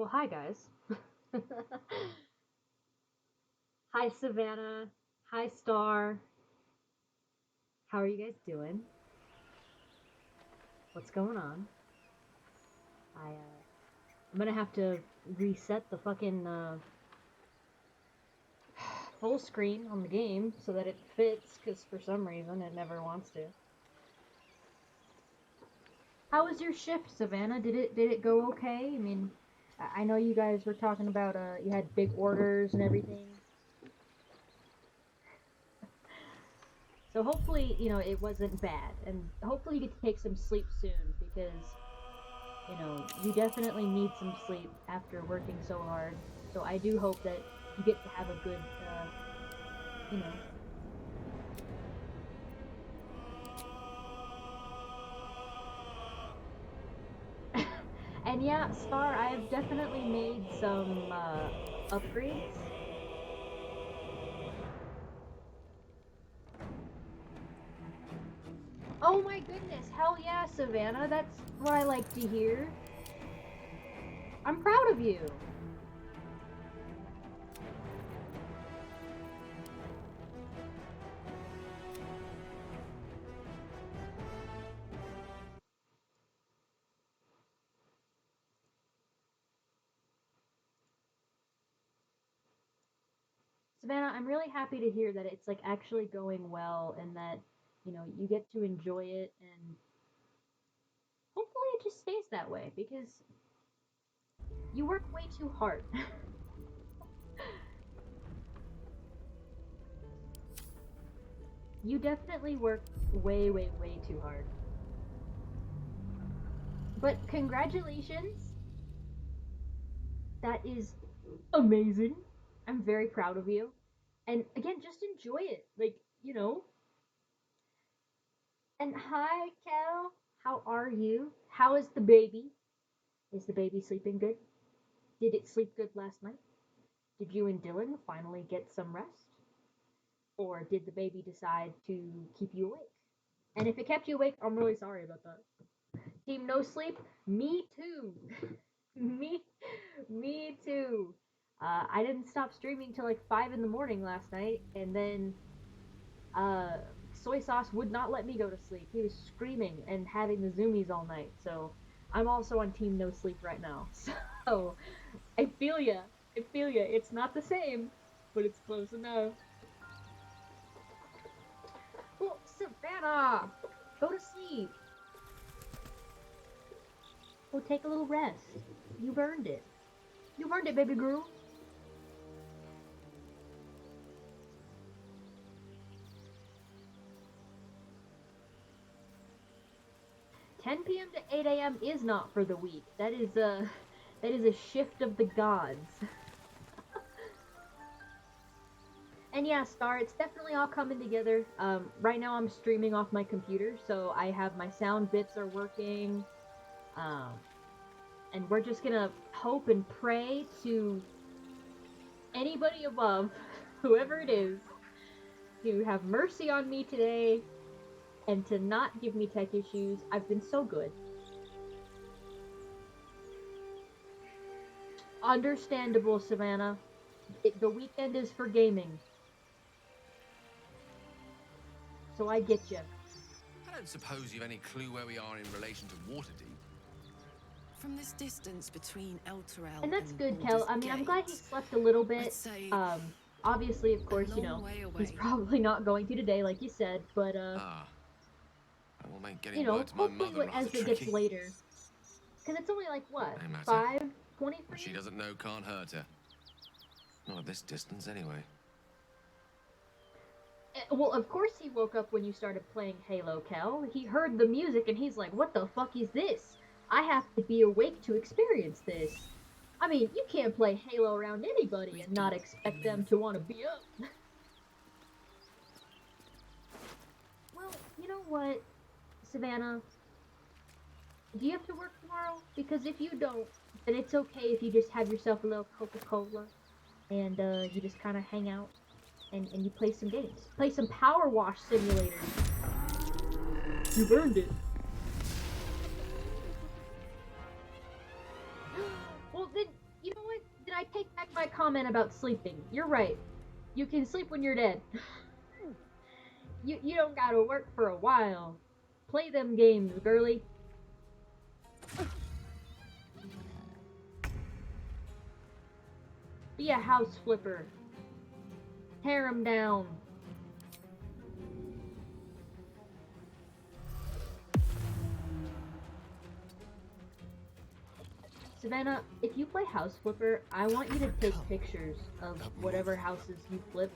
Well, hi guys. Hi Savannah. Hi Star. How are you guys doing? What's going on? I'm gonna have to reset the fucking full screen on the game so that it fits, because for some reason it never wants to. How was your shift, Savannah? Did it go okay? I mean, I know you guys were talking about you had big orders and everything. So hopefully, it wasn't bad, and hopefully you get to take some sleep soon because, you definitely need some sleep after working so hard. So I do hope that you get to have a good, you know. And yeah, Star, I have definitely made some upgrades. Oh my goodness, hell yeah, Savannah, that's what I like to hear. I'm proud of you. Savannah, I'm really happy to hear that it's like actually going well and that, you get to enjoy it, and hopefully it just stays that way because you work way too hard. You definitely work way, way, way too hard. But congratulations. That is amazing. I'm very proud of you. And again, just enjoy it. And hi, Kel. How are you? How is the baby? Is the baby sleeping good? Did it sleep good last night? Did you and Dylan finally get some rest? Or did the baby decide to keep you awake? And if it kept you awake, I'm really sorry about that. Team No Sleep, me too. me, me too. I didn't stop streaming till like 5 in the morning last night, and then uh, Soy Sauce would not let me go to sleep. He was screaming and having the zoomies all night. So I'm also on Team No Sleep right now. So I feel ya. I feel ya. It's not the same, but it's close enough. Well, Savannah, go to sleep. Go take a little rest. You've earned it. You've earned it, baby girl. 10 p.m. to 8 a.m. is not for the weak. That is a shift of the gods. And yeah, Star, it's definitely all coming together. Right now I'm streaming off my computer, so I have my sound bits are working. Um, and we're just gonna hope and pray to anybody above, whoever it is, to have mercy on me today and to not give me tech issues. I've been so good. Understandable, Savannah. The weekend is for gaming, so I get you. I don't suppose you've any clue where we are in relation to Waterdeep. From this distance between Elturel And that's and good, Kel. Baldur's I mean, I'm glad he Gate, slept a little I'd bit. say Obviously, of a course, long way he's away. probably not going to today, like you said, but Ah, that will make getting word to my hopefully mother rather as it gets tricky. later, because it's only like what, No matter. 5:20 for What she you? doesn't know can't hurt her. Not at this distance, anyway. Well, of course he woke up when you started playing Halo, Kel. He heard the music and he's like, "What the fuck is this? I have to be awake to experience this." I mean, you can't play Halo around anybody We and not don't expect them move. to want to be up. Well, you know what, Savannah? Do you have to work tomorrow? Because if you don't, then it's okay if you just have yourself a little Coca Cola and you just kind of hang out and you play some games. Play some Power Wash Simulator. You've earned it. Well, then comment about sleeping. You're right. You can sleep when you're dead. You don't gotta work for a while. Play them games, girly. Be a house flipper. Tear 'em down. Savannah, if you play House Flipper, I want you to take pictures of whatever houses you flip,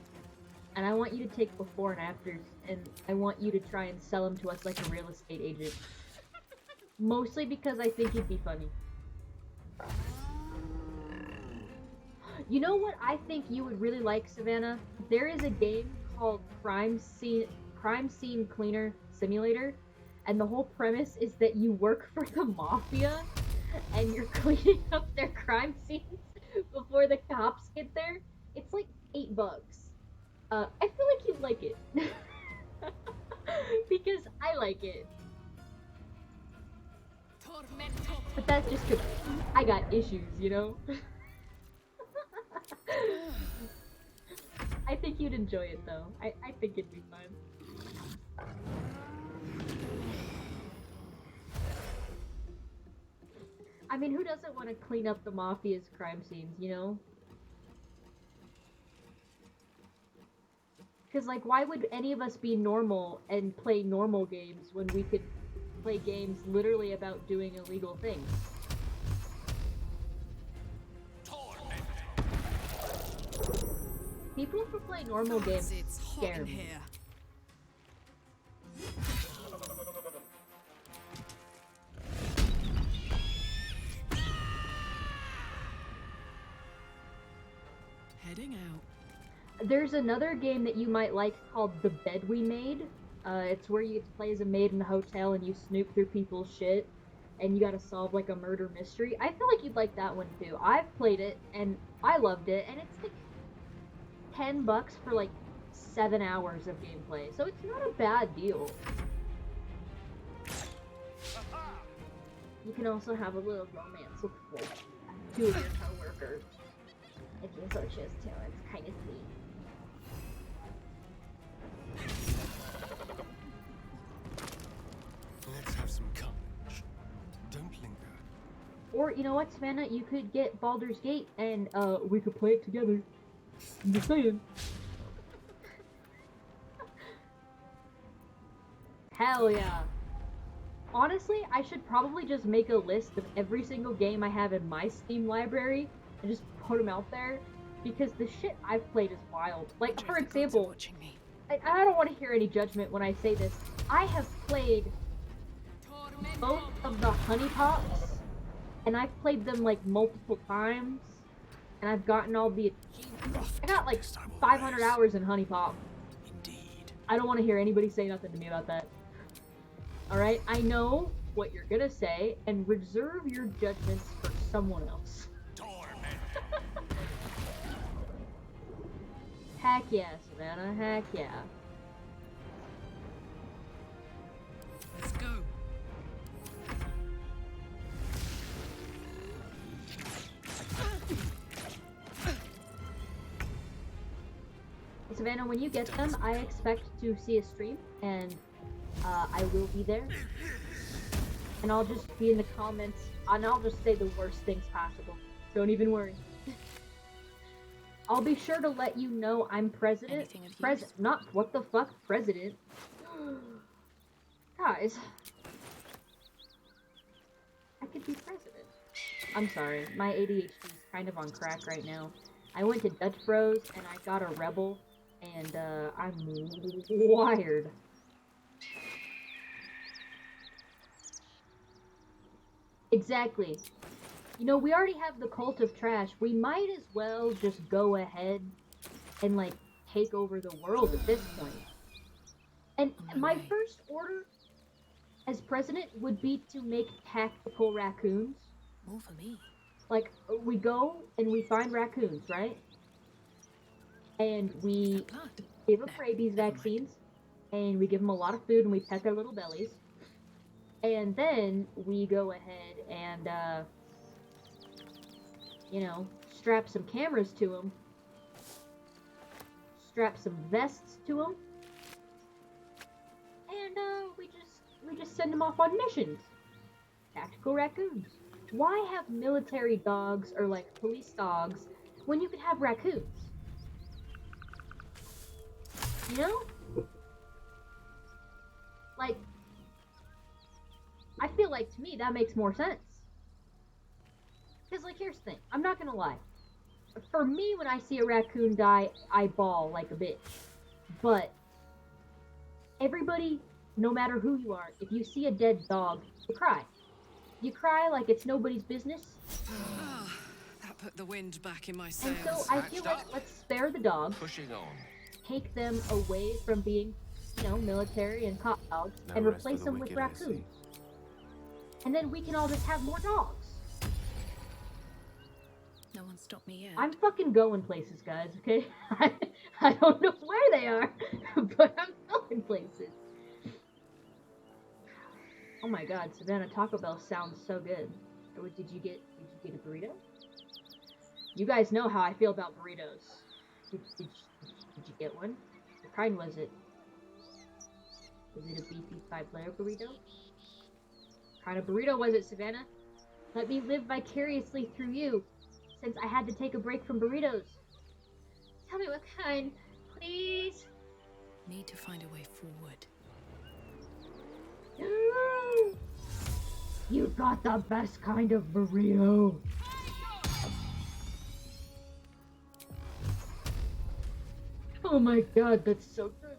and I want you to take before and afters, and I want you to try and sell them to us like a real estate agent. Mostly because I think it'd be funny. You know what I think you would really like, Savannah? There is a game called Crime Scene Cleaner Simulator, and the whole premise is that you work for the mafia and you're cleaning up their crime scenes before the cops get there. It's like $8. I feel like you'd like it. Because I like it. But that's just because I got issues, you know? I think you'd enjoy it though. I think it'd be fun. I mean, who doesn't want to clean up the mafia's crime scenes, you know? Because, like, why would any of us be normal and play normal games when we could play games literally about doing illegal things? People who play normal games It's hot scare in me. here. Heading out. There's another game that you might like called The Bed We Made. It's where you get to play as a maid in a hotel and you snoop through people's shit and you gotta solve like a murder mystery. I feel like you'd like that one too. I've played it and I loved it, and it's like $10 for like 7 hours of gameplay, so it's not a bad deal. You can also have a little romance with like, two of your coworkers if you so choose to. It's kind of sweet. Let's have some courage. Don't linger. Or, you know what, Savannah? You could get Baldur's Gate and we could play it together. I'm just saying. Hell yeah. Honestly, I should probably just make a list of every single game I have in my Steam library and just put them out there, because the shit I've played is wild. Like, for example, Watching me. I don't want to hear any judgment when I say this. I have played both of the Honey Pops, and I've played them like multiple times, and I've gotten all the achievements. I got like 500 hours in Honey Pop. Indeed. I don't want to hear anybody say nothing to me about that. Alright, I know what you're gonna say, and reserve your judgments for someone else. Heck yeah, Savannah, heck yeah. Let's go. Savannah, when you get them, I expect to see a stream, and I will be there. And I'll just be in the comments, and I'll just say the worst things possible. Don't even worry. I'll be sure to let you know I'm president. Anything of use? President, not what the fuck, president. Guys, I could be president. I'm sorry, my ADHD is kind of on crack right now. I went to Dutch Bros and I got a Rebel, and I'm wired. Exactly. You know, we already have the Cult of Trash. We might as well just go ahead and, like, take over the world at this point. And my first order as president would be to make tactical raccoons. More for me. Like, we go and we find raccoons, right? And we Blood. give them rabies vaccines, and we give them a lot of food, and we pet their little bellies. And then we go ahead and, you know, strap some cameras to them strap some vests to them, and we just send them off on missions. Tactical raccoons. Why have military dogs or like police dogs when you could have raccoons? You know? Like, I feel like to me that makes more sense. Because, like, here's the thing. I'm not gonna lie. For me, when I see a raccoon die, I bawl like a bitch. But everybody, no matter who you are, if you see a dead dog, you cry. You cry like it's nobody's business. That put the wind back in my And sails. so I feel like let's spare the dogs. Pushing on. Take them away from being, military and cop dogs, and replace them with raccoons. And then we can all just have more dogs. No one stopped me yet. I'm fucking going places, guys, okay? I don't know where they are, but I'm going places. Oh my god, Savannah, Taco Bell sounds so good. Did you get a burrito? You guys know how I feel about burritos. Did you get one? What kind was it? Was it a beefy 5-layer burrito? What kind of burrito was it, Savannah? Let me live vicariously through you, since I had to take a break from burritos. Tell me what kind, please. Need to find a way forward. You got the best kind of burrito. Oh my god, that's so good.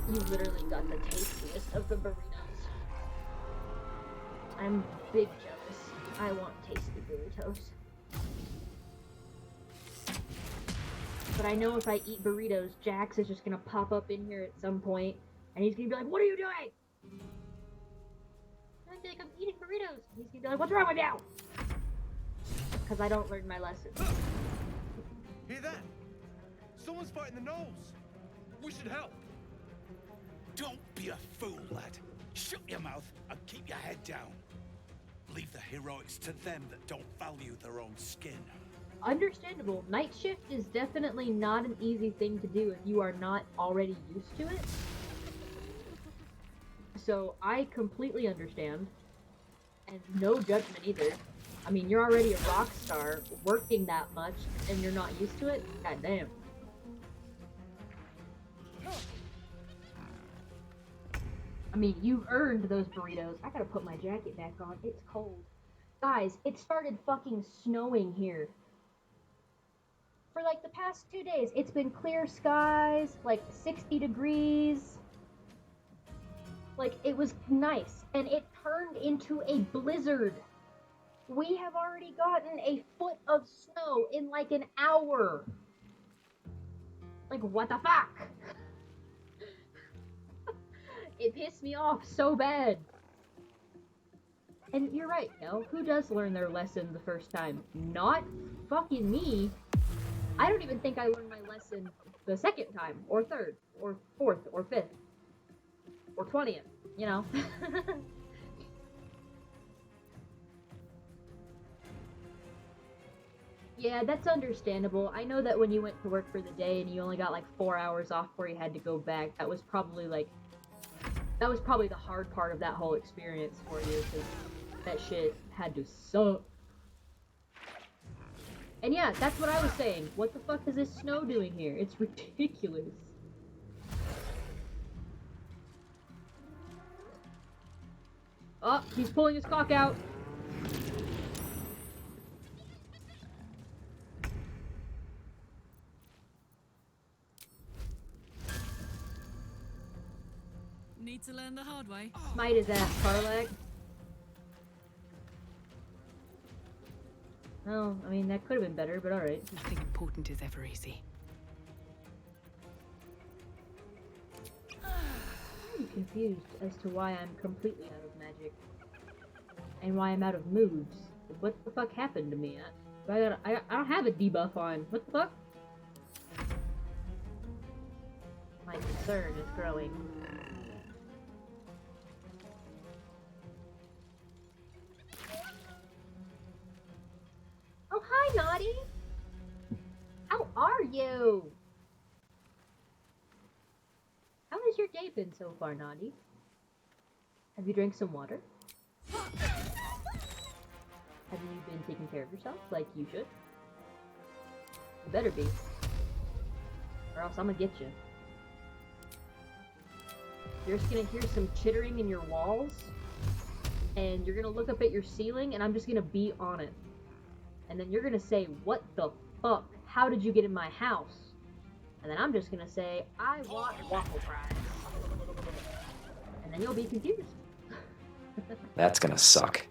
You literally got the tastiest of the burritos. I'm big jealous. I want tasty burritos. But I know if I eat burritos, Jax is just gonna pop up in here at some point, and he's gonna be like, "What are you doing?" I think I'm eating burritos. He's gonna be like, "What's wrong with you?" Because I don't learn my lesson. Hear that? Someone's fighting the gnolls. We should help. Don't be a fool, lad. Shut your mouth and keep your head down. Leave the heroics to them that don't value their own skin. Understandable. Night shift is definitely not an easy thing to do if you are not already used to it. So I completely understand. And no judgment either. I mean, you're already a rock star, working that much, and you're not used to it? God damn. I mean, you've earned those burritos. I gotta put my jacket back on. It's cold. Guys, it started fucking snowing here. For like the past 2 days, it's been clear skies, like 60 degrees. Like, it was nice. And it turned into a blizzard. We have already gotten a foot of snow in like an hour. Like, what the fuck? It pissed me off so bad. And you're right, Kel. Who does learn their lesson the first time? Not fucking me. I don't even think I learned my lesson the second time, or third, or fourth, or fifth, or 20th, you know? Yeah, that's understandable. I know that when you went to work for the day and you only got like 4 hours off before you had to go back, that was probably the hard part of that whole experience for you, because that shit had to suck. And yeah, that's what I was saying. What the fuck is this snow doing here? It's ridiculous. Oh, he's pulling his cock out. Need to learn the hard way. Smite his ass, Karlak. Oh, I mean, that could have been better, but alright. Nothing important is ever easy. I'm confused as to why I'm completely out of magic. And why I'm out of moods. What the fuck happened to me? I don't have a debuff on. What the fuck? My concern is growing. Oh, hi, Naughty! your day been so far, Naughty? Have you drank some water? Have you been taking care of yourself like you should? You better be. Or else I'm gonna get you. You're just gonna hear some chittering in your walls, and you're gonna look up at your ceiling, and I'm just gonna be on it. And then you're gonna say, what the fuck? How did you get in my house? And then I'm just gonna say, I want waffle fries. And then you'll be confused. That's gonna suck.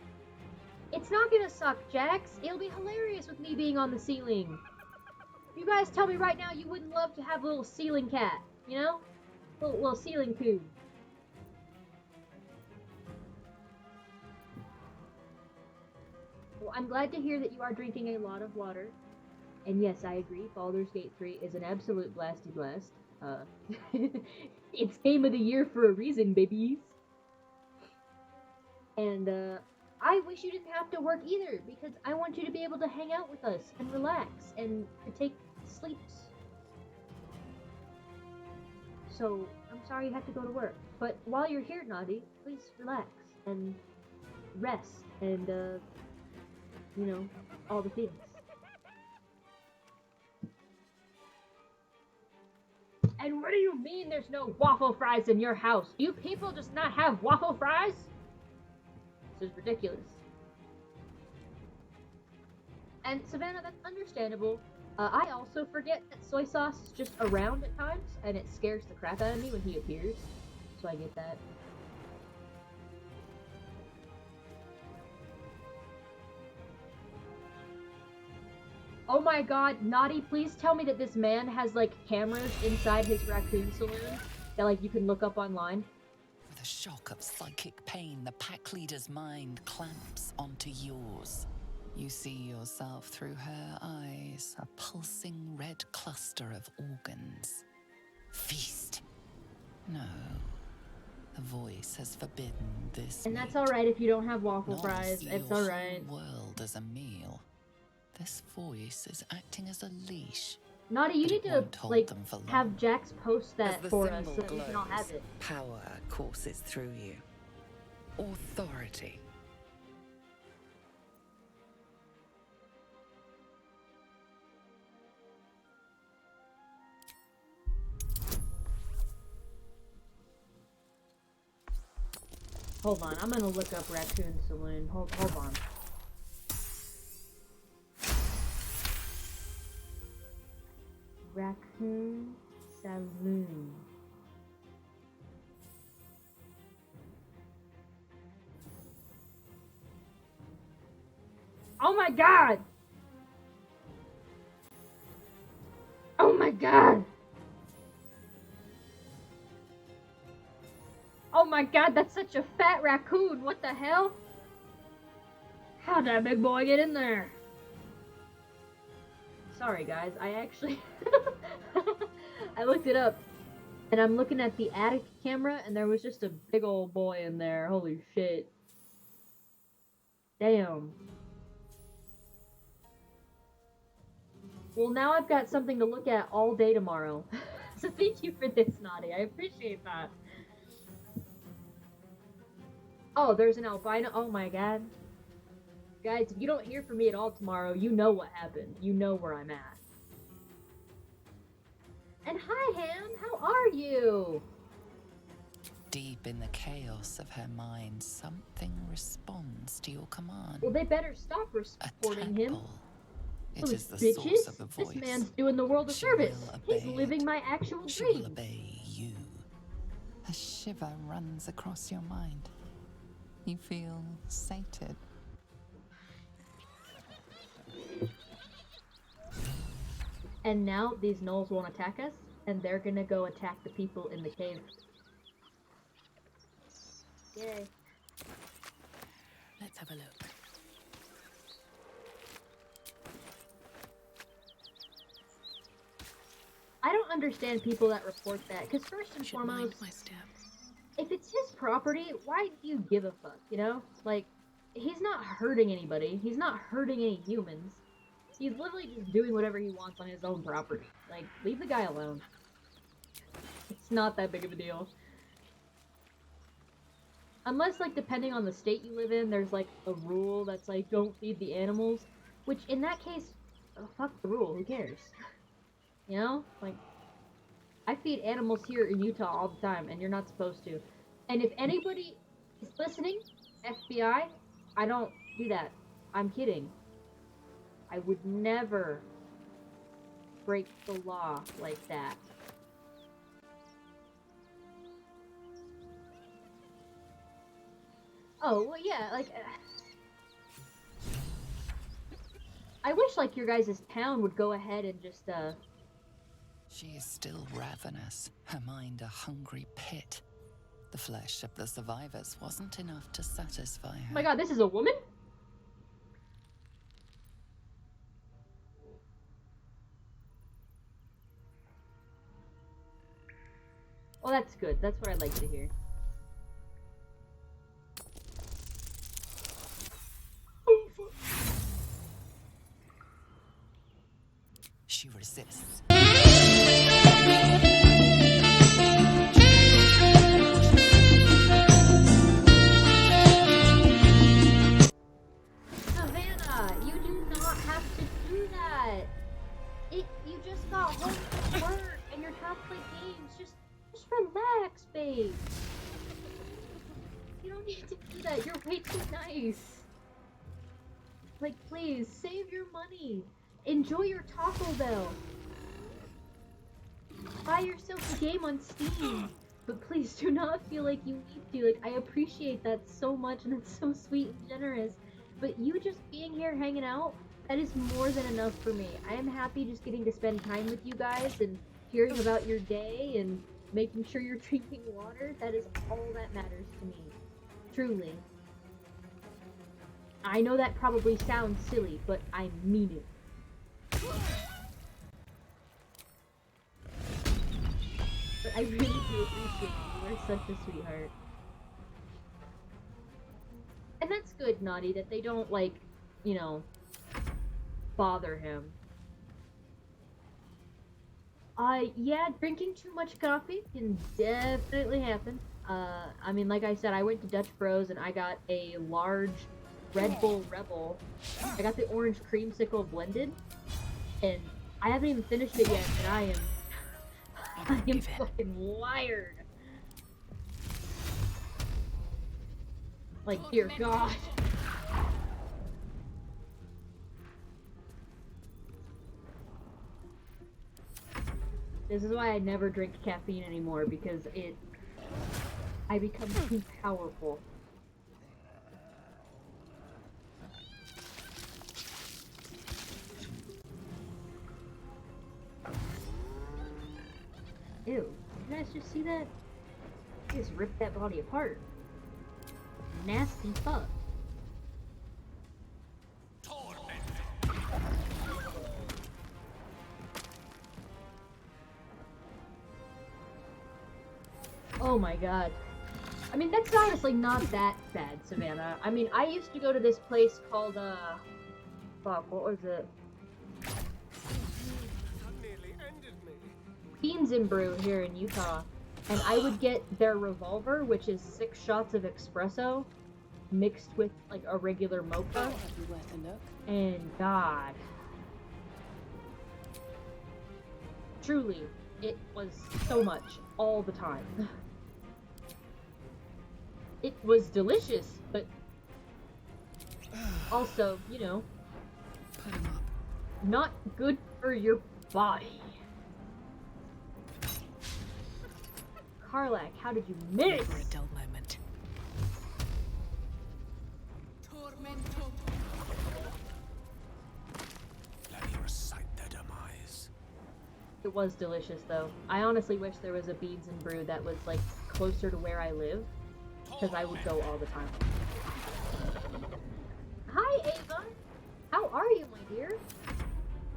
It's not gonna suck, Jax. It'll be hilarious with me being on the ceiling. You guys tell me right now you wouldn't love to have a little ceiling cat, you know? Little ceiling coon. Well, I'm glad to hear that you are drinking a lot of water. And yes, I agree, Baldur's Gate 3 is an absolute blasty blast. It's game of the year for a reason, babies. And, I wish you didn't have to work either, because I want you to be able to hang out with us and relax and to take sleeps. So, I'm sorry you have to go to work. But while you're here, Naughty, please relax and rest and, you know, all the things. And what do you mean there's no waffle fries in your house? Do you people just not have waffle fries? This is ridiculous. And Savannah, that's understandable. I also forget that soy sauce is just around at times, and it scares the crap out of me when he appears. So I get that. Oh my god, Naughty, please tell me that this man has, like, cameras inside his raccoon saloon that, like, you can look up online. With a shock of psychic pain, the pack leader's mind clamps onto yours. You see yourself through her eyes, a pulsing red cluster of organs. Feast. No. The voice has forbidden this. And that's alright if you don't have waffle Nor fries. see It's your alright. whole world as a meal. This voice is acting as a leash. Naughty, you But need it to, won't hold like, them for long. have Jax post As that the for us symbol so that we can all have glows, it. power courses through you. Authority. Hold on, I'm gonna look up Raccoon Saloon. Hold on. Raccoon Saloon. Oh my god! Oh my god! Oh my god, that's such a fat raccoon! What the hell? How'd that big boy get in there? Sorry guys, I actually... I looked it up. And I'm looking at the attic camera and there was just a big old boy in there. Holy shit. Damn. Well, now I've got something to look at all day tomorrow. So thank you for this, Naughty. I appreciate that. Oh, there's an albino. Oh my god. Guys, if you don't hear from me at all tomorrow, you know what happened. You know where I'm at. And hi, Ham. How are you? Deep in the chaos of her mind, something responds to your command. Well, they better stop A reporting him. tadpole. It Those is the bitches. source of the voice. This man's doing the world a She service. will He's obey living it. my actual She will dreams. obey you. A shiver runs across your mind. You feel sated. And now these gnolls won't attack us, and they're gonna go attack the people in the cave. Yay. Let's have a look. I don't understand people that report that, because first and Should mind foremost, my step. if it's his property, why do you give a fuck, you know? Like, he's not hurting anybody. He's not hurting any humans. He's literally just doing whatever he wants on his own property. Like, leave the guy alone. It's It's not that big of a deal. Unless, like, depending on the state you live in, there's, like, a rule that's, like, don't feed the animals. Which, in that case, fuck the rule, who cares? You know? Like, I feed animals here in Utah all the time, and you're not supposed to. And if anybody is listening, FBI, I don't do that. I'm kidding. I would never break the law like that. Oh, well, yeah, like, I wish, like, your guys' town would go ahead and just, She is still ravenous, her mind a hungry pit. The flesh of the survivors wasn't enough to satisfy her. Oh my god, this is a woman? Oh, that's good. That's what I like to hear. She resists. Savannah, you do not have to do that. You just got home from work and you're trying to play games. Just relax, babe. You don't need to do that. You're way too nice. Like, please, save your money. Enjoy your Taco Bell. Buy yourself a game on Steam. But please do not feel like you need to. Like, I appreciate that so much and it's so sweet and generous. But you just being here hanging out, that is more than enough for me. I am happy just getting to spend time with you guys and hearing about your day and making sure you're drinking water. That is all that matters to me. Truly. I know that probably sounds silly, but I mean it. But I really do appreciate you. You are such a sweetheart. And that's good, Naughty, that they don't, like, you know, bother him. Yeah, drinking too much coffee can definitely happen. I mean, like I said, I went to Dutch Bros and I got a large Red Bull Rebel. I got the orange creamsicle blended, and I haven't even finished it yet, and I am fucking wired. Like, dear God. This is why I never drink caffeine anymore, because I become too powerful. Ew, you guys just see that? You just ripped that body apart. Nasty fuck. Oh my god. I mean, that's honestly not that bad, Savannah. I mean, I used to go to this place called, fuck, what was it? Beans and Brew here in Utah. And I would get their revolver, which is 6 shots of espresso mixed with, like, a regular mocha. And God. Truly, it was so much all the time. It was delicious, but also, you know, not good for your body. Karlak, how did you miss? For a dull moment. Let me recite their demise. It was delicious, though. I honestly wish there was a Beans and Brew that was, like, closer to where I live, because I would go all the time. Hi, Ava! How are you, my dear?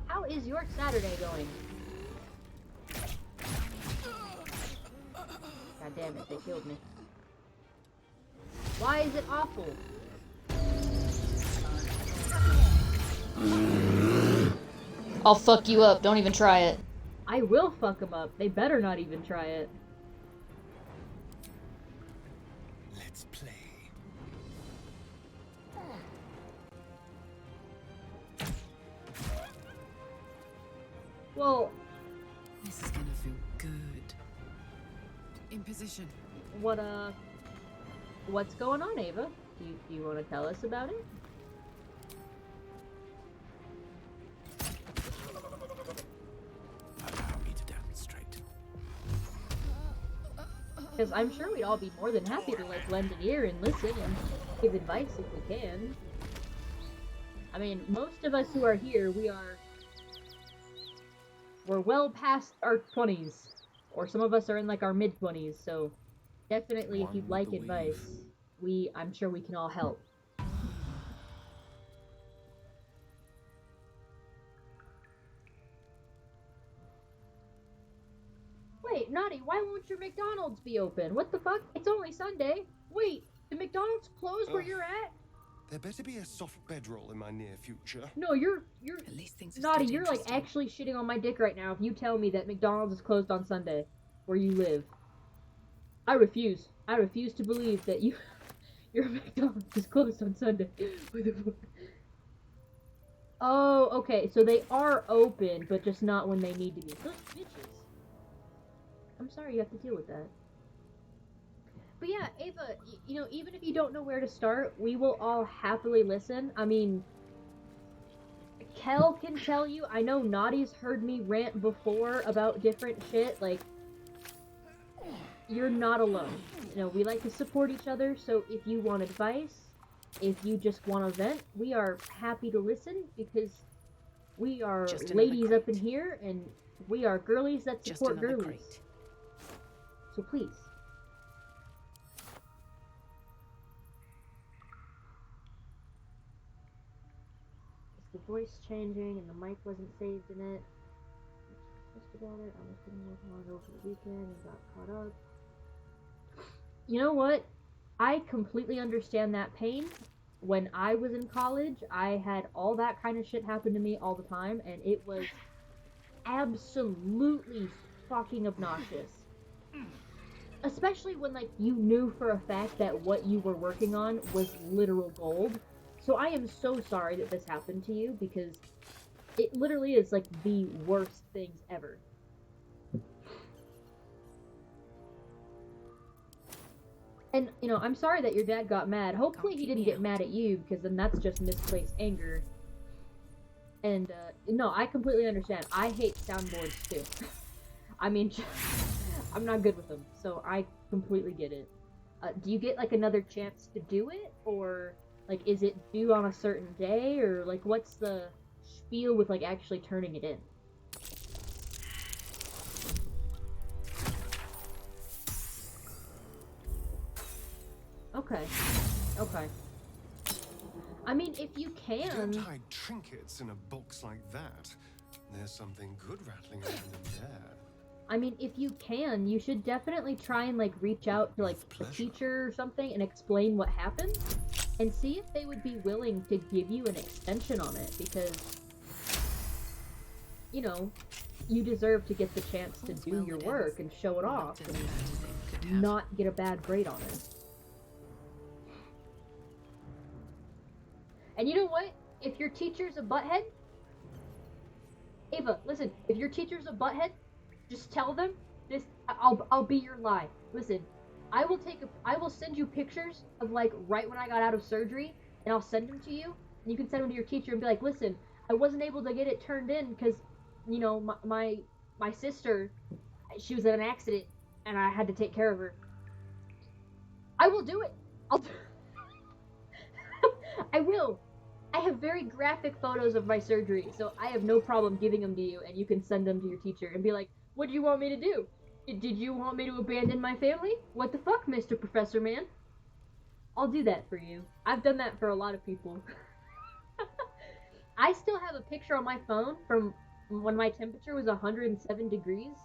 How is your Saturday going? God damn it, they killed me. Why is it awful? I'll fuck you up. Don't even try it. I will fuck them up. They better not even try it. Let's play. Well, This is gonna feel good. In position. what's going on, Ava? Do you want to tell us about it? Allow me to demonstrate. Because I'm sure we'd all be more than happy to like lend an ear and listen and give advice if we can. I mean, most of us who are here, we're well past our 20s, or some of us are in like our mid 20s. So definitely, if One you'd would like believe. advice, I'm sure we can all help. Wait, Naughty, why won't your McDonald's be open? What the fuck? It's only Sunday. Wait, the McDonald's closed where you're at? There better be a soft bedroll in my near future. No, you're At least things have Naughty, stayed you're like interesting. actually shitting on my dick right now if you tell me that McDonald's is closed on Sunday where you live. I refuse. I refuse to believe that your McDonald's is closed on Sunday. What the fuck? Oh, okay, so they are open, but just not when they need to be. Those bitches. I'm sorry you have to deal with that. But yeah, Ava, you know, even if you don't know where to start, we will all happily listen. I mean, Kel can tell you. I know Naughty's heard me rant before about different shit. Like, you're not alone. You know, we like to support each other, so if you want advice, if you just want to vent, we are happy to listen because we are Just another ladies up in crate. here and we are girlies that Just support another girlies. crate. So please. Is the voice changing and the mic wasn't saved in it? Just about it. I was getting work on it over the weekend and got caught up. You know what? I completely understand that pain. When I was in college, I had all that kind of shit happen to me all the time, and it was absolutely fucking obnoxious. Especially when, like, you knew for a fact that what you were working on was literal gold. So I am so sorry that this happened to you, because it literally is, like, the worst things ever. And, you know, I'm sorry that your dad got mad. Hopefully he didn't get mad at you, because then that's just misplaced anger. And, no, I completely understand. I hate soundboards, too. I mean, I'm not good with them, so I completely get it. Do you get, like, another chance to do it? Or, like, is it due on a certain day? Or, like, what's the spiel with, like, actually turning it in? Okay. Okay. I mean, if you You don't can... hide trinkets in a box like that. There's something good rattling around in there. I mean, if you can, you should definitely try and, like, reach out to, like, With a pleasure. teacher or something and explain what happened. And see if they would be willing to give you an extension on it, because, you know, you deserve to get the chance to All's do well your that work ends. and show it Not off as bad as it could and have. not get a bad grade on it. And you know what? If your teacher's a butthead, Ava, listen, if your teacher's a butthead, just tell them this. I'll be your lie. Listen, I will send you pictures of, like, right when I got out of surgery, and I'll send them to you, and you can send them to your teacher and be like, listen, I wasn't able to get it turned in because, you know, my sister, she was in an accident, and I had to take care of her. I will do it. I will. I have very graphic photos of my surgery, so I have no problem giving them to you, and you can send them to your teacher and be like, what do you want me to do? Did you want me to abandon my family? What the fuck, Mr. Professor Man? I'll do that for you. I've done that for a lot of people. I still have a picture on my phone from when my temperature was 107 degrees,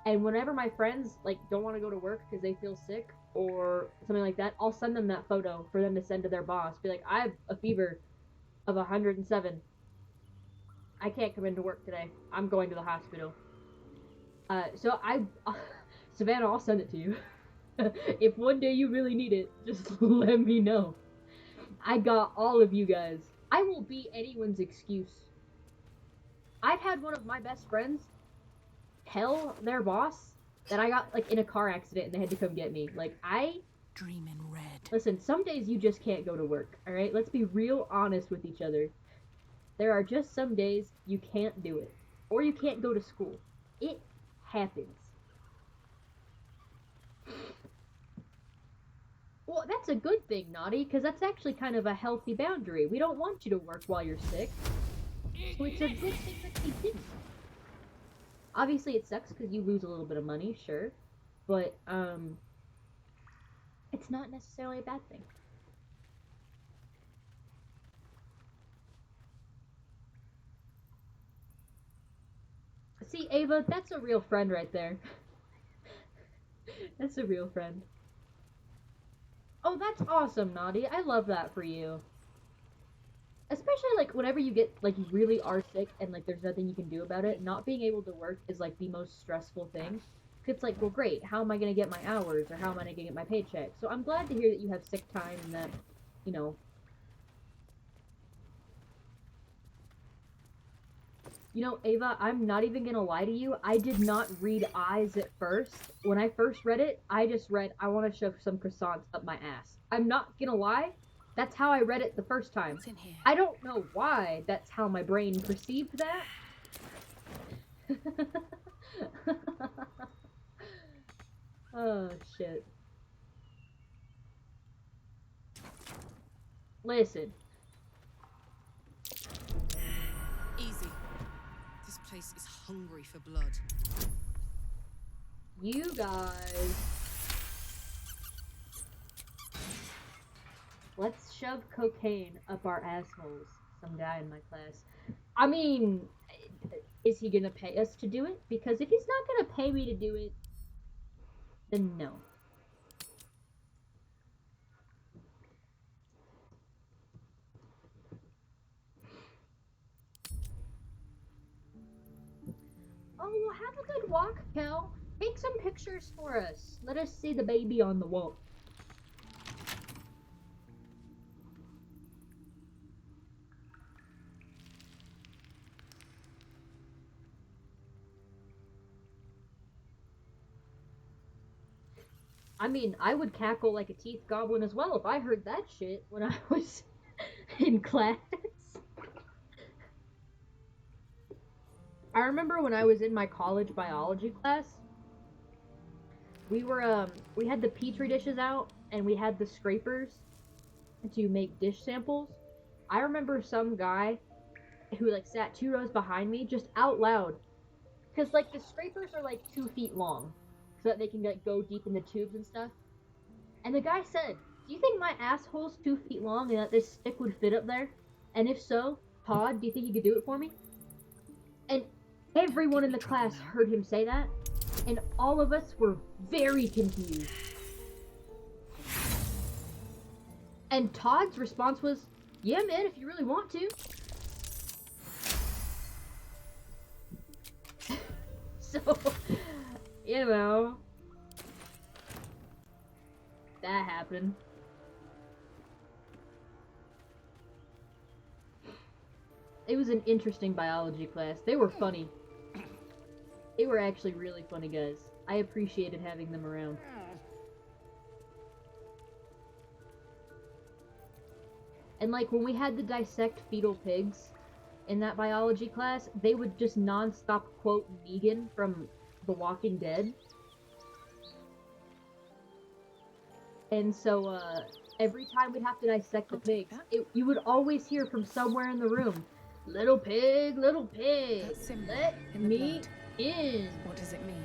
and whenever my friends, like, don't want to go to work because they feel sick or something like that, I'll send them that photo for them to send to their boss. Be like, I have a fever of 107. I can't come into work today. I'm going to the hospital. So Savannah, I'll send it to you. If one day you really need it, just let me know. I got all of you guys. I will be anyone's excuse. I've had one of my best friends tell their boss that I got like in a car accident and they had to come get me. Like Dream in red. listen, some days you just can't go to work, all right? Let's be real honest with each other. There are just some days you can't do it or you can't go to school. It happens. Well, that's a good thing, Naughty, because that's actually kind of a healthy boundary. We don't want you to work while you're sick. So it's a good thing that they didn't. Obviously, it sucks because you lose a little bit of money, sure. But, it's not necessarily a bad thing. See, Ava, that's a real friend right there. That's a real friend. Oh, that's awesome, Naughty. I love that for you. Especially, like, whenever you get, like, you really are sick and, like, there's nothing you can do about it, not being able to work is, like, the most stressful thing. It's like, well, great, how am I going to get my hours, or how am I going to get my paycheck? So I'm glad to hear that you have sick time and that, you know... You know, Ava, I'm not even going to lie to you, I did not read eyes at first. When I first read it, I just read, I want to shove some croissants up my ass. I'm not going to lie, that's how I read it the first time. What's in here? I don't know why that's how my brain perceived that. Oh, shit. Listen. Easy. This place is hungry for blood. You guys. Let's shove cocaine up our assholes. Some guy in my class. I mean, is he gonna pay us to do it? Because if he's not gonna pay me to do it, then no. Oh, well, have a good walk, Kel. Take some pictures for us. Let us see the baby on the wall. I mean, I would cackle like a teeth goblin as well if I heard that shit when I was in class. I remember when I was in my college biology class, we had the petri dishes out and we had the scrapers to make dish samples. I remember some guy who like sat 2 rows behind me just out loud, because like the scrapers are like 2 feet long, so that they can like go deep in the tubes and stuff. And the guy said, "Do you think my asshole's 2 feet long and that this stick would fit up there? And if so, Todd, do you think you could do it for me?" And everyone in the class heard him say that, and all of us were very confused. And Todd's response was, "Yeah, man, if you really want to." So, you know, that happened. It was an interesting biology class. They were funny. They were actually really funny guys. I appreciated having them around. And like when we had to dissect fetal pigs in that biology class, they would just non-stop quote Negan from The Walking Dead. And so every time we'd have to dissect the pigs, you would always hear from somewhere in the room, little pig, let in the me blood. in." What does it mean?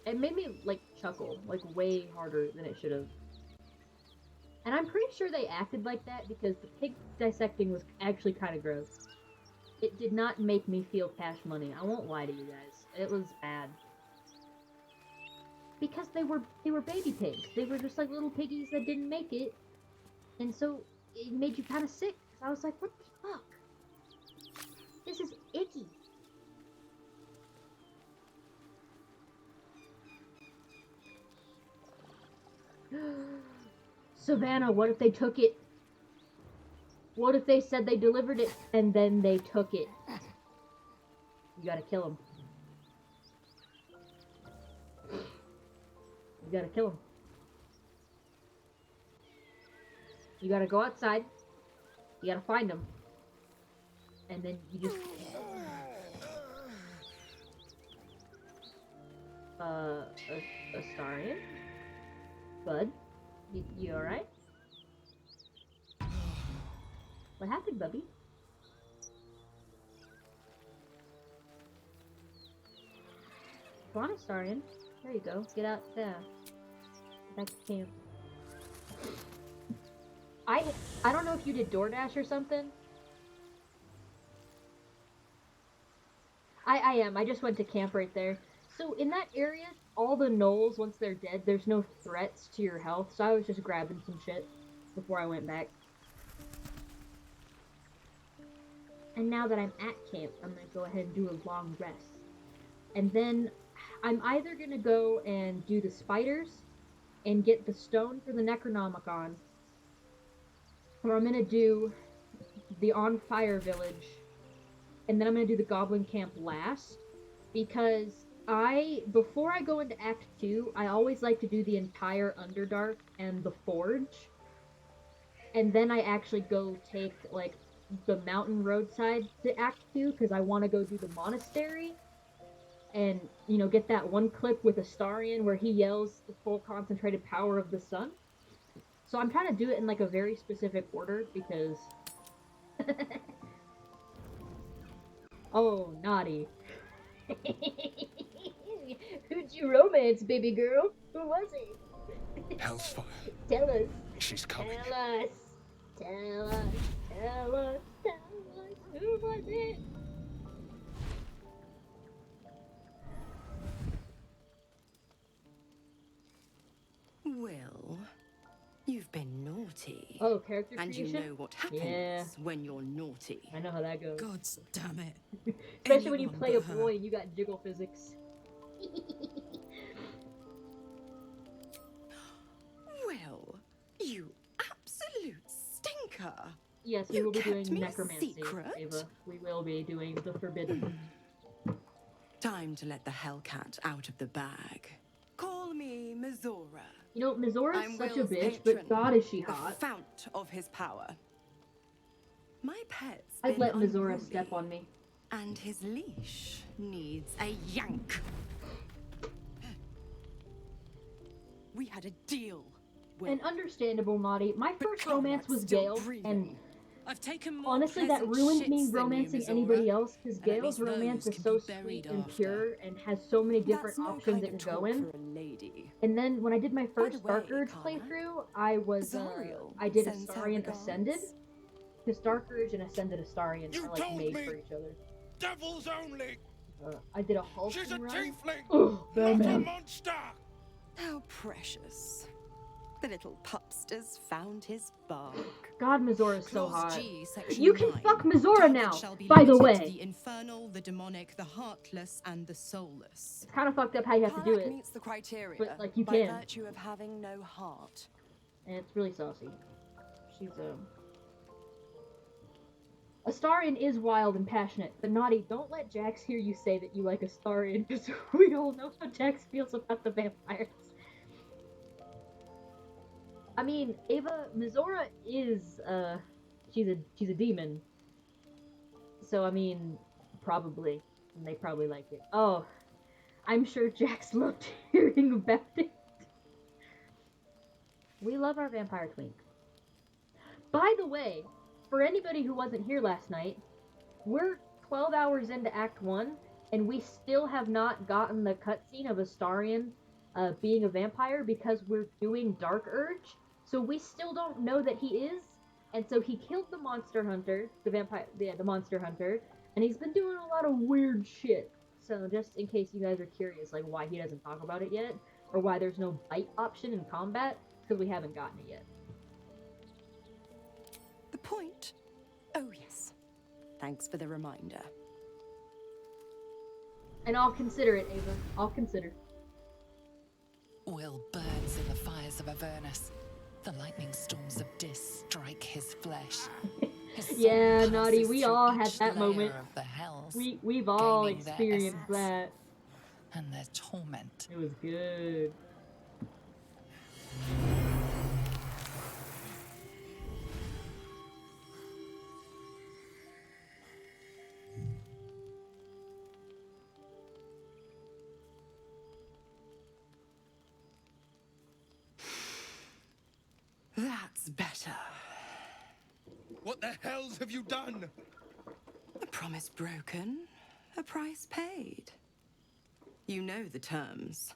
It made me, like, chuckle, like, way harder than it should have. And I'm pretty sure they acted like that because the pig dissecting was actually kind of gross. It did not make me feel cash money. I won't lie to you guys. It was bad. Because they were baby pigs. They were just like little piggies that didn't make it. And so it made you kind of sick. Cause I was like, what the fuck? This is icky. Savannah, what if they took it? What if they said they delivered it and then they took it? You gotta kill him. You gotta kill him. You gotta go outside. You gotta find him. And then you just... Astarion? Bud? You alright? What happened, Bubby? Come on, Astarion. There you go. Get out there. Back to camp. I don't know if you did DoorDash or something. I am. I just went to camp right there. So in that area, all the gnolls, once they're dead, there's no threats to your health. So I was just grabbing some shit before I went back. And now that I'm at camp, I'm going to go ahead and do a long rest. And then I'm either going to go and do the spiders and get the stone for the Necronomicon, or I'm going to do the On Fire Village, and then I'm going to do the Goblin Camp last, because before I go into Act 2, I always like to do the entire Underdark and the Forge, and then I actually go take, like, the mountain roadside to Act 2, because I want to go do the monastery, and, you know, get that one clip with Astarion where he yells the full concentrated power of the sun. So I'm trying to do it in, like, a very specific order, because... Oh, naughty. Who'd you romance, baby girl? Who was it? Hellsfire. Tell us. She's coming. Tell us. Tell us. Tell us. Tell us. Who was it? Well, you've been naughty. Oh, character and creation? you know what happens when you're naughty. I know how that goes. God damn it. Especially when you Anyone play a but her. boy and you got jiggle physics. Well, you absolute stinker. Yes, we You will be kept doing me a necromancy, secret? Ava. We will be doing the forbidden. Time to let the Hellcat out of the bag. Call me Mizora. You know, Mizora's I'm such Will's a bitch, patron, but God is she the hot. fount of his power. My pet's I'd been let Mizora unruly, step on me. and his leash needs a yank. We had a deal. Will. And understandable, naughty. My But first romance was still Gale, breathing. and I've taken more honestly, that pleasant ruined shits me than you, romancing Mizora, anybody else, because and at Gale's least romance those is can so be sweet buried and after. pure, and has so many different That's no options kind it of can go talk in. for a lady. And then when I did my first the Dark way, Urge Connor, playthrough, I was Zariel I did sends her Astarion regards. Ascended, because Dark Urge and Ascended Astarion You are like told made me. for each other. Devils only. I did a Halsey She's a run. tiefling, Ugh, not a Batman. monster. How precious. The little pupster's found his bark. God, Mizora's so Clause hot. G, section You can 9. fuck Mizora Target now, shall be by the limited to way. the infernal, the demonic, the heartless, and the soulless. It's kind of fucked up how you have to do Karlach it, meets the criteria but, like, you by can. virtue of having no heart. and it's really saucy. She's Astarion is wild and passionate, but naughty, don't let Jax hear you say that you like Astarion, because we all know how Jax feels about the vampires. I mean, Ava, Mizora is, she's a demon. So, I mean, probably. And they probably like it. Oh, I'm sure Jax loved hearing about it. We love our vampire twink. By the way, for anybody who wasn't here last night, we're 12 hours into Act 1, and we still have not gotten the cutscene of Astarion being a vampire because we're doing Dark Urge. So we still don't know that he is, and so he killed the monster hunter, the monster hunter, and he's been doing a lot of weird shit. So just in case you guys are curious, like why he doesn't talk about it yet, or why there's no bite option in combat, because we haven't gotten it yet. The point? Oh, yes. Thanks for the reminder. And I'll consider it, Ava. I'll consider. Will burns in the fires of Avernus. The lightning storms of Dis strike his flesh. His soul Yeah, passes Naughty, we through all had each that layer moment. of the hells, We've all gaining their experienced essence that. and their torment. It was good. That's better. What the hells have you done? A promise broken, a price paid. You know the terms.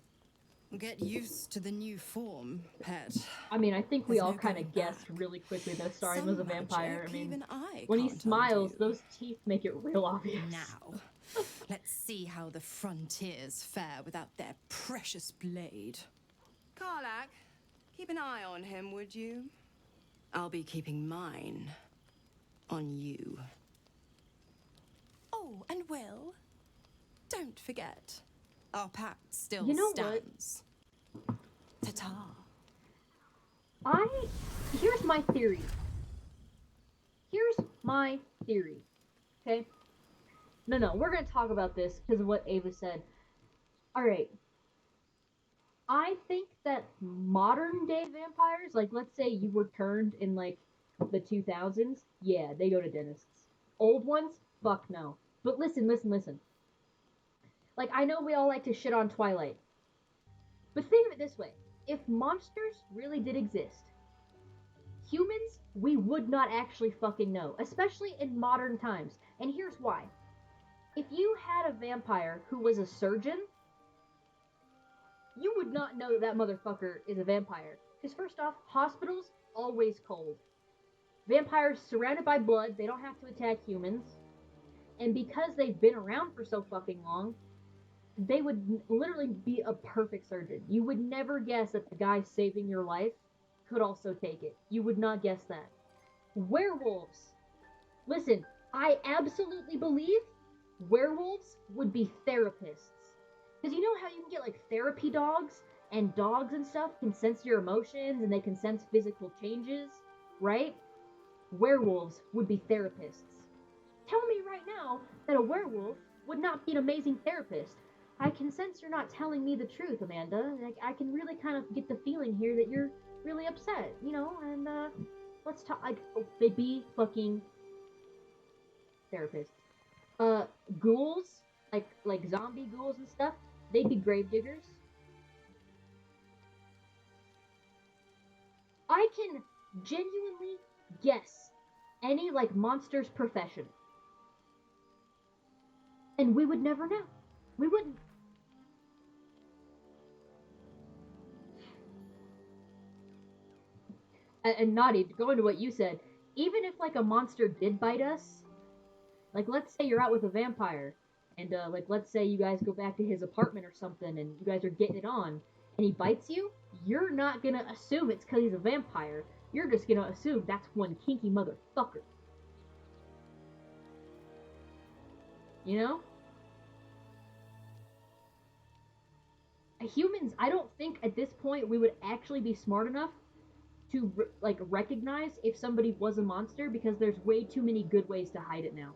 Get used to the new form, pet. I mean, I think we There's all no kind going of guessed back. really quickly that Starring Some was a vampire. I magic mean, even I when he can't smiles, undo. those teeth make it real obvious. Now, let's see how the frontiers fare without their precious blade. Karlak, keep an eye on him, would you? I'll be keeping mine on you. Oh, and Will, don't forget, our pact still You know what? stands. Ta-ta. Here's my theory. Here's my theory. Okay? No, we're gonna talk about this because of what Ava said. Alright. I think that modern day vampires, like let's say you were turned in like the 2000s, yeah, they go to dentists. Old ones, fuck no. But listen. Like, I know we all like to shit on Twilight. But think of it this way. If monsters really did exist, humans, we would not actually fucking know. Especially in modern times. And here's why. If you had a vampire who was a surgeon, you would not know that motherfucker is a vampire. Because first off, hospitals, always cold. Vampires surrounded by blood, they don't have to attack humans. And because they've been around for so fucking long, they would literally be a perfect surgeon. You would never guess that the guy saving your life could also take it. You would not guess that. Werewolves. Listen, I absolutely believe werewolves would be therapists. Because you know how you can get like therapy dogs? And dogs and stuff can sense your emotions and they can sense physical changes, right? Werewolves would be therapists. Tell me right now that a werewolf would not be an amazing therapist. I can sense you're not telling me the truth, Amanda. Like, I can really kind of get the feeling here that you're really upset, you know? And let's talk. Like, they'd be fucking therapists. Ghouls, like zombie ghouls and stuff, they'd be gravediggers. I can genuinely guess any like monster's profession, and we would never know. We wouldn't. And Naughty, going to what you said, even if like a monster did bite us, like let's say you're out with a vampire, and like let's say you guys go back to his apartment or something, and you guys are getting it on, and he bites you, you're not gonna assume it's because he's a vampire. You're just gonna assume that's one kinky motherfucker. You know? Humans, I don't think at this point we would actually be smart enough to like recognize if somebody was a monster because there's way too many good ways to hide it now.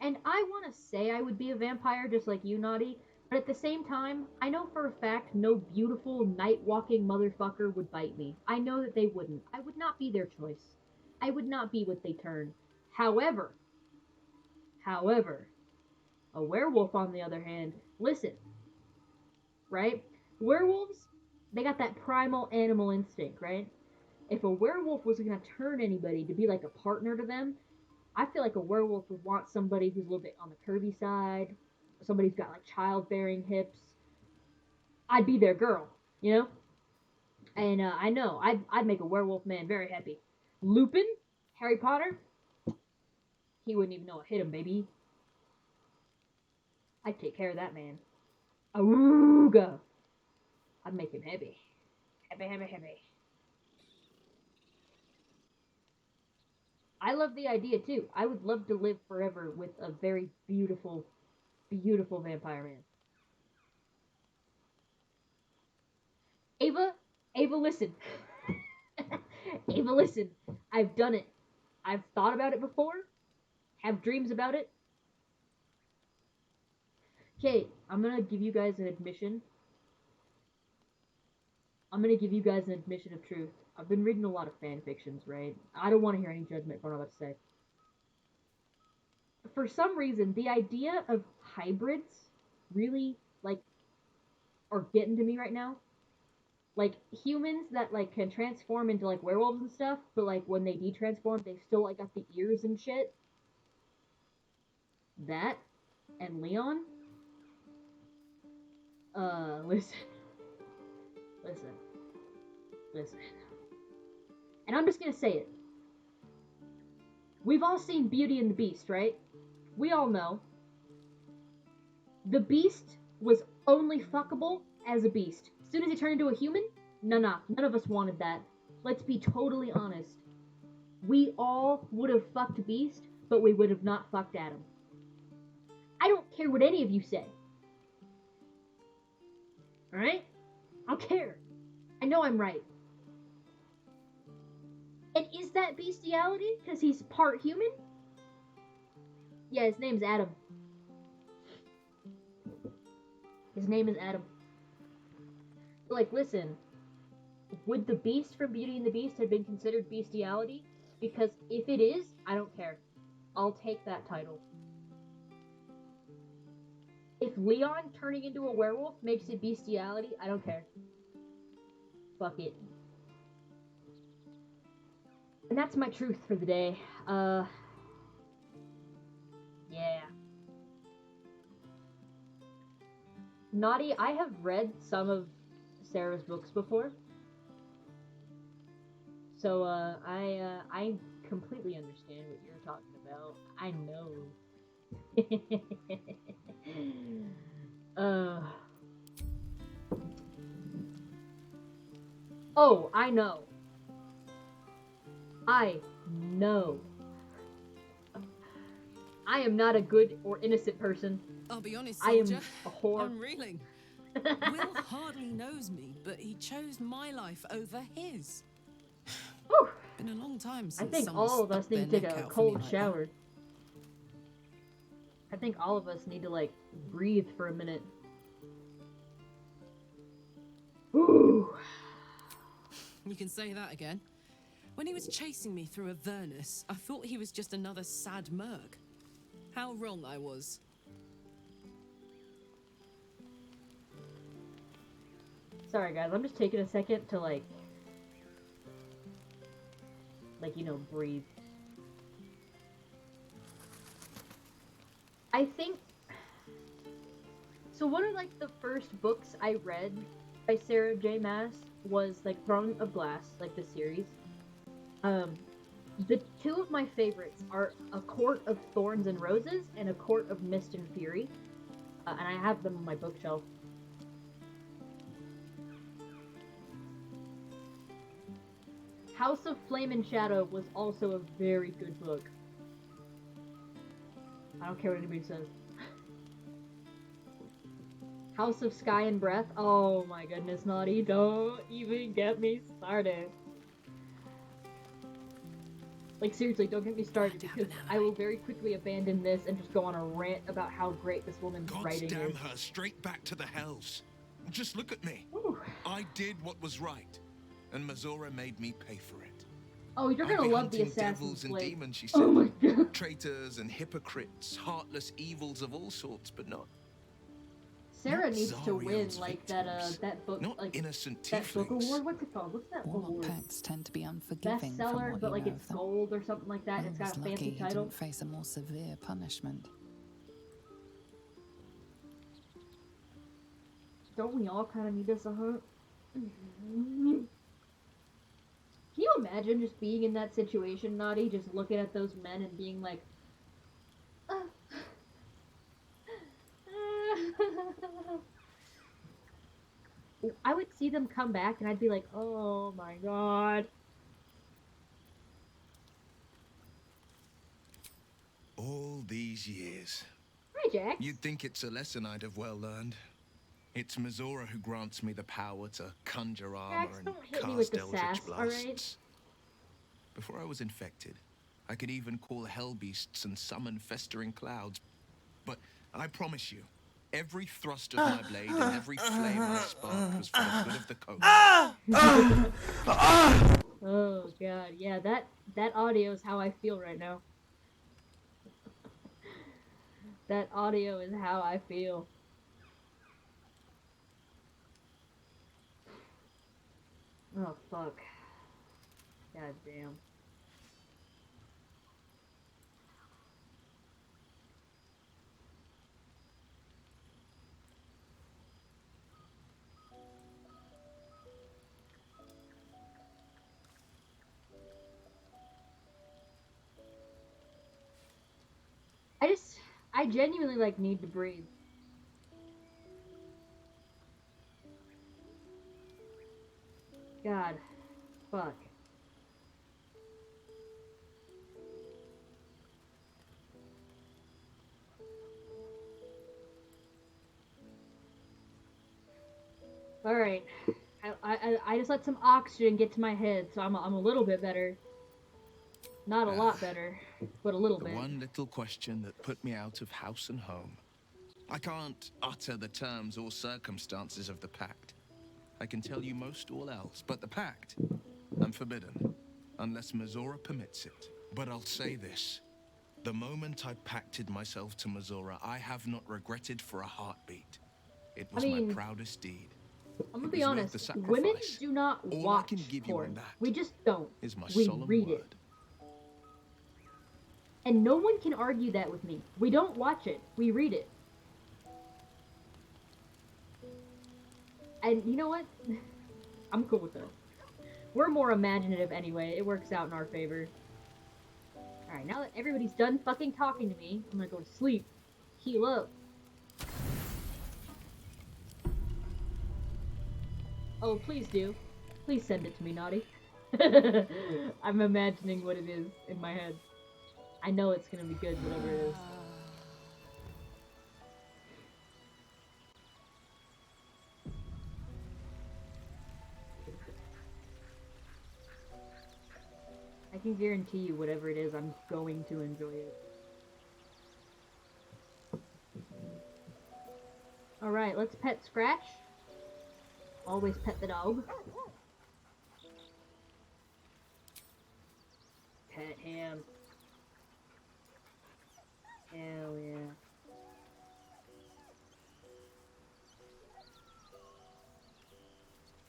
And I want to say I would be a vampire just like you, Naughty, but at the same time, I know for a fact no beautiful night walking motherfucker would bite me. I know that they wouldn't. I would not be their choice. I would not be what they turn. However, however, a werewolf on the other hand, listen, right? Werewolves, they got that primal animal instinct, right? If a werewolf was gonna turn anybody to be like a partner to them, I feel like a werewolf would want somebody who's a little bit on the curvy side, somebody who's got like childbearing hips. I'd be their girl, you know? And I know I'd make a werewolf man very happy. Lupin, Harry Potter, he wouldn't even know it hit him, baby. I'd take care of that man. Awooga! I'd make him happy. Happy. I love the idea too. I would love to live forever with a very beautiful, beautiful vampire man. Ava, Ava, listen. Ava, listen. I've done it. I've thought about it before. Have dreams about it. Okay, I'm gonna give you guys an admission. I'm gonna give you guys an admission of truth. I've been reading a lot of fan fictions, right? I don't want to hear any judgment for what I'm about to say. For some reason, the idea of hybrids really like are getting to me right now. Like humans that like can transform into like werewolves and stuff, but like when they detransform, they still like got the ears and shit. That and Leon. Listen, listen, listen. And I'm just gonna say it. We've all seen Beauty and the Beast, right? We all know. The Beast was only fuckable as a beast. As soon as he turned into a human, nah, none of us wanted that. Let's be totally honest. We all would have fucked Beast, but we would have not fucked Adam. I don't care what any of you say. Alright? I don't care. I know I'm right. And is that bestiality? Because he's part human? Yeah, his name's Adam. His name is Adam. Like, listen. Would the Beast from Beauty and the Beast have been considered bestiality? Because if it is, I don't care. I'll take that title. If Leon turning into a werewolf makes it bestiality, I don't care. Fuck it. And that's my truth for the day. Yeah. Naughty, I have read some of Sarah's books before. So, I completely understand what you're talking about. I know. Oh, I know. I know. I am not a good or innocent person. I'll be honest, I am soldier. a whore. I'm reeling. Will hardly knows me, but he chose my life over his. Whew. Been a long time since I think someone all of us stuck need to their take neck a out for me cold like shower. I think all of us need to, like, breathe for a minute. Ooh. that. You can say that again. When he was chasing me through Avernus, I thought he was just another sad merc. How wrong I was. Sorry, guys. I'm just taking a second to, like, you know, breathe. I think... So one of, like, the first books I read by Sarah J. Maas was, like, Throne of Glass, like, the series. The two of my favorites are A Court of Thorns and Roses and A Court of Mist and Fury. And I have them on my bookshelf. House of Flame and Shadow was also a very good book. I don't care what anybody says. House of Sky and Breath. Oh my goodness, Naughty. Don't even get me started. Like, seriously, don't get me started, because I will very quickly abandon this and just go on a rant about how great this woman's God writing damn is. her straight back to the hells. Just look at me. Ooh. I did what was right, and Mazora made me pay for it. Oh, you're I'd gonna be love the hunting Assassin's devils and Blade. demons, she said. Oh my god. Traitors and hypocrites, heartless evils of all sorts, but not Sarah needs to win, Zariel's like, victims. that book, Not like, innocent that book tieflings. award? What's it called? What's that Warlock award? pacts tend to be unforgiving from Bestseller, what but, you like, know it's of them. gold or something like that. I It's was got a lucky fancy he title. didn't face a more severe punishment. Don't we all kind of need us a hunt? Can you imagine just being in that situation, Naughty? Just looking at those men and being like, I would see them come back and I'd be like, oh my god. All these years. Hi, Jax. You'd think it's a lesson I'd have well learned. It's Mizora who grants me the power to conjure armor Max, and don't hit me with cast the eldritch sass, alright? blasts. Before I was infected, I could even call hell beasts and summon festering clouds. But I promise you, every thrust of my blade and every flame I sparked was for the good of the coast. Oh god, yeah, that audio is how I feel right now. That audio is how I feel. Oh fuck. God damn. I genuinely like need to breathe. God. Fuck. Alright. I just let some oxygen get to my head, so I'm a little bit better. Not a lot better, but a little The bit. one little question that put me out of house and home. I can't utter the terms or circumstances of the pact. I can tell you most all else, but the pact, I'm forbidden, unless Mizora permits it. But I'll say this. The moment I pacted myself to Mizora, I have not regretted for a heartbeat. It was my proudest deed. I'm gonna It be was worth honest, the sacrifice. women do not All I watch can give you porn. on that We just don't. is my We solemn read word. it. And no one can argue that with me. We don't watch it. We read it. And you know what? I'm cool with that. We're more imaginative anyway. It works out in our favor. Alright, now that everybody's done fucking talking to me, I'm gonna go to sleep. Heal up. Oh, please do. Please send it to me, Naughty. I'm imagining what it is in my head. I know it's gonna be good, whatever it is. I can guarantee you whatever it is, I'm going to enjoy it. Alright, let's pet Scratch. Always pet the dog. Pet him. Hell yeah.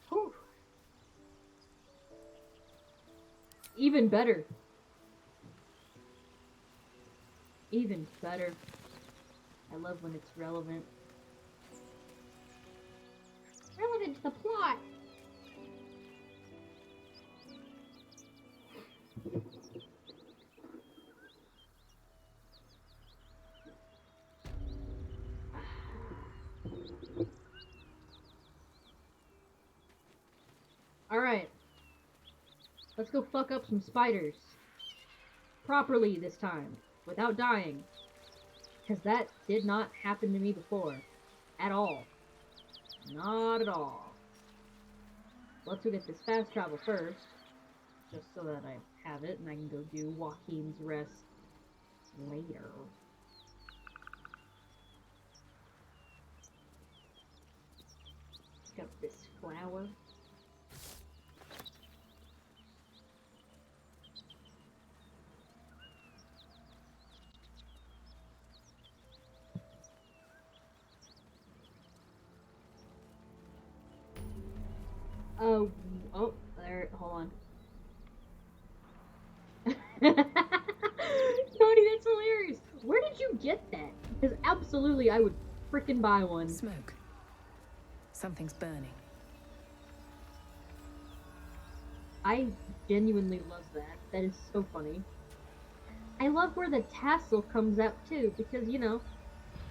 Whew. Even better. Even better. I love when it's relevant. Relevant to the plot. Alright. Let's go fuck up some spiders. Properly this time. Without dying. Because that did not happen to me before. At all. Not at all. Let's go get this fast travel first. Just so that I have it and I can go do Joaquin's Rest later. Got this flower. Oh, there, hold on. Cody, that's hilarious. Where did you get that? Because absolutely, I would freaking buy one. Smoke. Something's burning. I genuinely love that. That is so funny. I love where the tassel comes out too, because you know,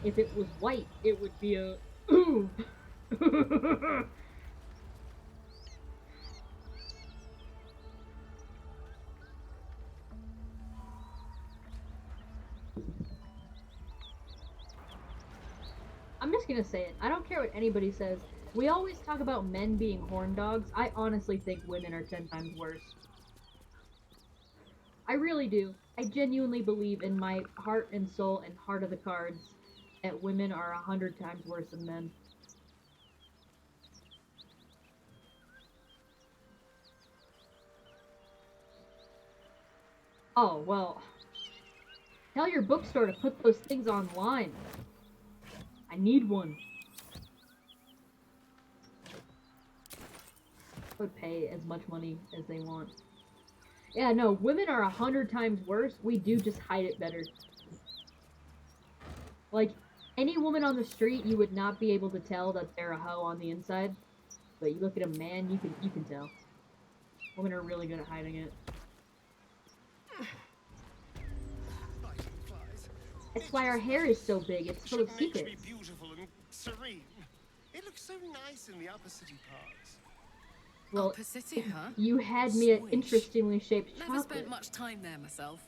if it was white, it would be a ooh. I'm just gonna say it. I don't care what anybody says. We always talk about men being horn dogs. I honestly think women are 10 times worse. I really do. I genuinely believe in my heart and soul and heart of the cards that women are 100 times worse than men. Oh, well, tell your bookstore to put those things online. I need one. I would pay as much money as they want. Yeah, no, women are 100 times worse. We do just hide it better. Like, any woman on the street, you would not be able to tell that they're a hoe on the inside. But you look at a man, you can tell. Women are really good at hiding it. That's why our hair is so big. It's full of secrets. Beautiful and serene. It looks so nice in the upper city parts. Well, Upper City, huh? you had me an Swish. interestingly shaped Never chocolate. spent much time there myself.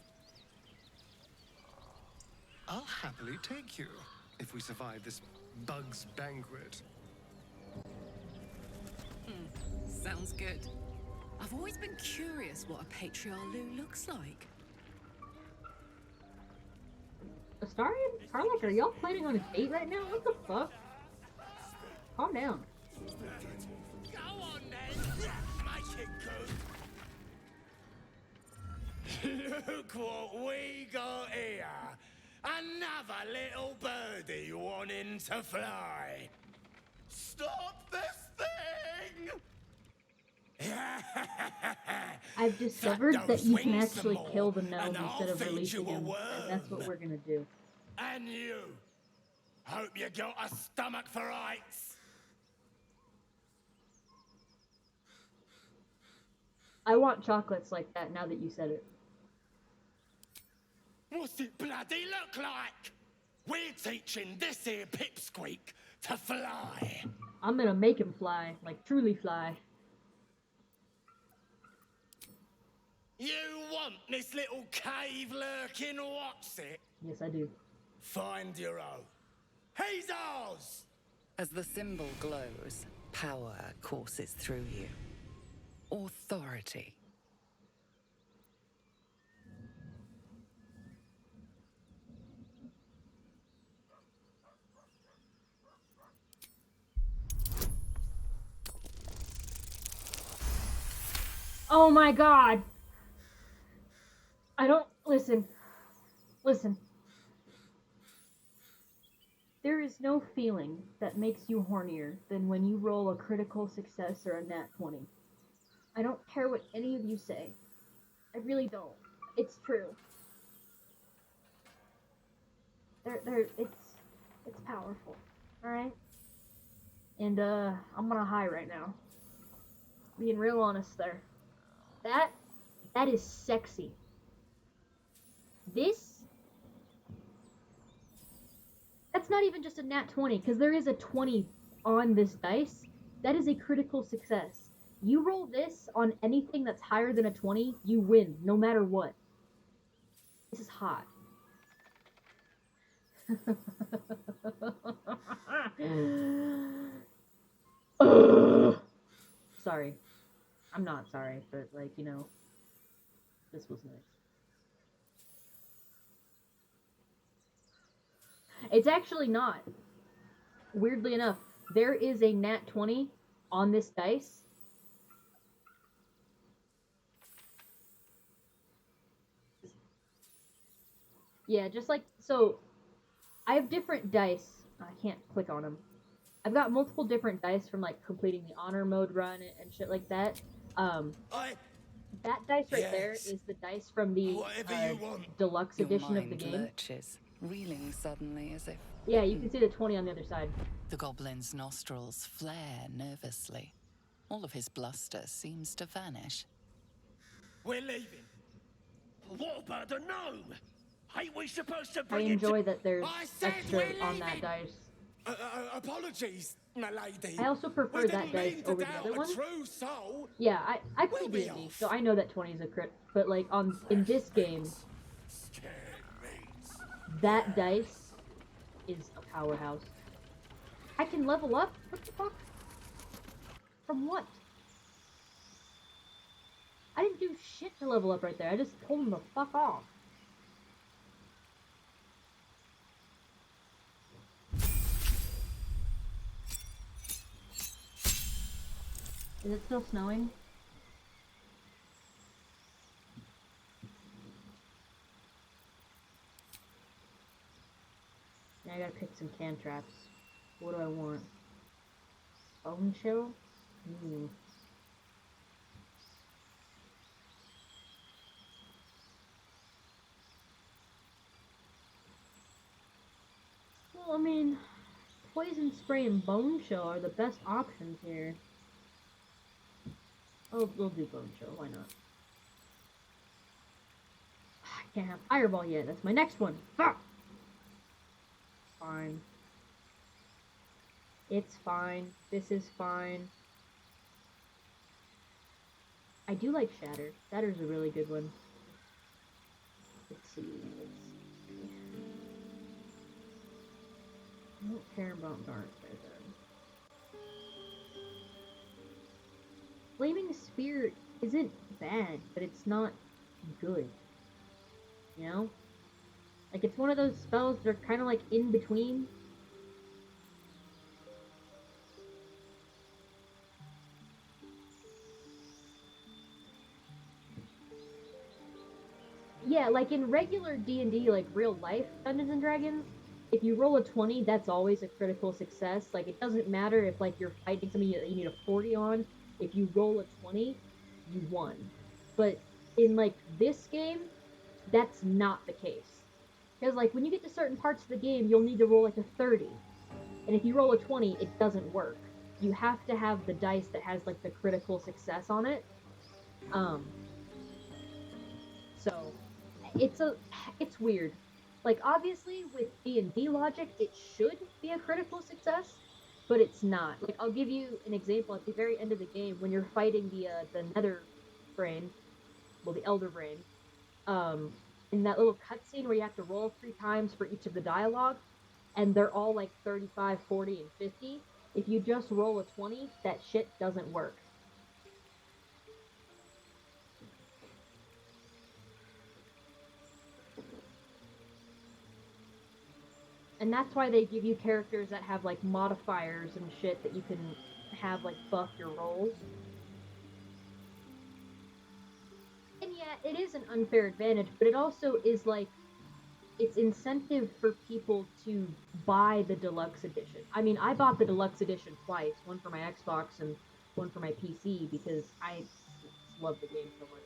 I'll happily take you if we survive this bug's banquet. Sounds good. I've always been curious what a patriarch looks like. Astarion? Karlach, are y'all planning on a date right now? What the fuck? Calm down. Go on then! Make it good! Look what we got here! Another little birdie wanting to fly! Stop this thing! I've discovered Flap that those you can wings some actually more, kill the gnome and instead I'll of feed releasing you a him, and that's what worm. we're gonna do. And you! Hope you got a stomach for heights! I want chocolates like that now that you said it. What's it bloody look like? We're teaching this here pipsqueak to fly. I'm gonna make him fly, like truly fly. You want this little cave lurking what's it? Yes, I do. Find your own. He's ours! As the symbol glows, power courses through you. Authority. Oh my god! I don't. Listen. Listen. There is no feeling that makes you hornier than when you roll a critical success or a nat 20. I don't care what any of you say. I really don't. It's true. It's powerful. Alright? And, I'm on a high right now. Being real honest there. That is sexy. That's not even just a nat 20, because there is a 20 on this dice. That is a critical success. You roll this on anything that's higher than a 20, you win, no matter what. This is hot. Sorry. I'm not sorry, but, like, you know, this was nice. It's actually not. Weirdly enough, there is a nat 20 on this dice. Yeah, just like, so, I have different dice. I can't click on them. I've got multiple different dice from, like, completing the honor mode run and shit like that. That dice right there Yes. is the dice from the Whatever you want. deluxe Your edition of the mind game. lurches, reeling suddenly as if Yeah, you can see the 20 on the other side. the goblin's nostrils flare nervously. All of his bluster seems to vanish. We're leaving. What about the gnome? Ain't we supposed to I bring enjoy that there's I said extra we're on that leaving. dice. Apologies, my lady. I also prefer We that didn't dice mean to over the doubt other a one. true soul. Yeah, I play We'll be D&D, off. so I know that 20 is a crit. But like in this game, Scared meats. that dice is a powerhouse. I can level up? What the fuck? From what? I didn't do shit to level up right there. I just told him to fuck off. Is it still snowing? Now I gotta pick some cantraps. What do I want? Bone shell? Ooh. Well, I mean, poison spray and bone shell are the best options here. Oh, we'll do bone shell. Why not? I can't have fireball yet. That's my next one. Fuck! Fine. It's fine. This is fine. I do like Shatter. Shatter's a really good one. Let's see. I don't care about dark then. Flaming Spear isn't bad, but it's not good. You know? Like, it's one of those spells that are kind of like in between. Yeah, like in regular D&D, like real life Dungeons and Dragons, if you roll a 20, that's always a critical success. Like, it doesn't matter if, like, you're fighting somebody that you need a 40 on. If you roll a 20, you won. But in, like, this game, that's not the case. Because, like, when you get to certain parts of the game, you'll need to roll, like, a 30. And if you roll a 20, it doesn't work. You have to have the dice that has, like, the critical success on it. So it's weird. Like, obviously with D&D logic it should be a critical success, but it's not. Like, I'll give you an example. At the very end of the game, when you're fighting the nether brain, well, the elder brain, in that little cutscene where you have to roll 3 times for each of the dialogue, and they're all like 35, 40, and 50. If you just roll a 20, that shit doesn't work. And that's why they give you characters that have like modifiers and shit that you can have like buff your rolls. And yeah, it is an unfair advantage, but it also is like it's incentive for people to buy the deluxe edition. I mean, I bought the deluxe edition twice, one for my Xbox and one for my PC because I love the game so much.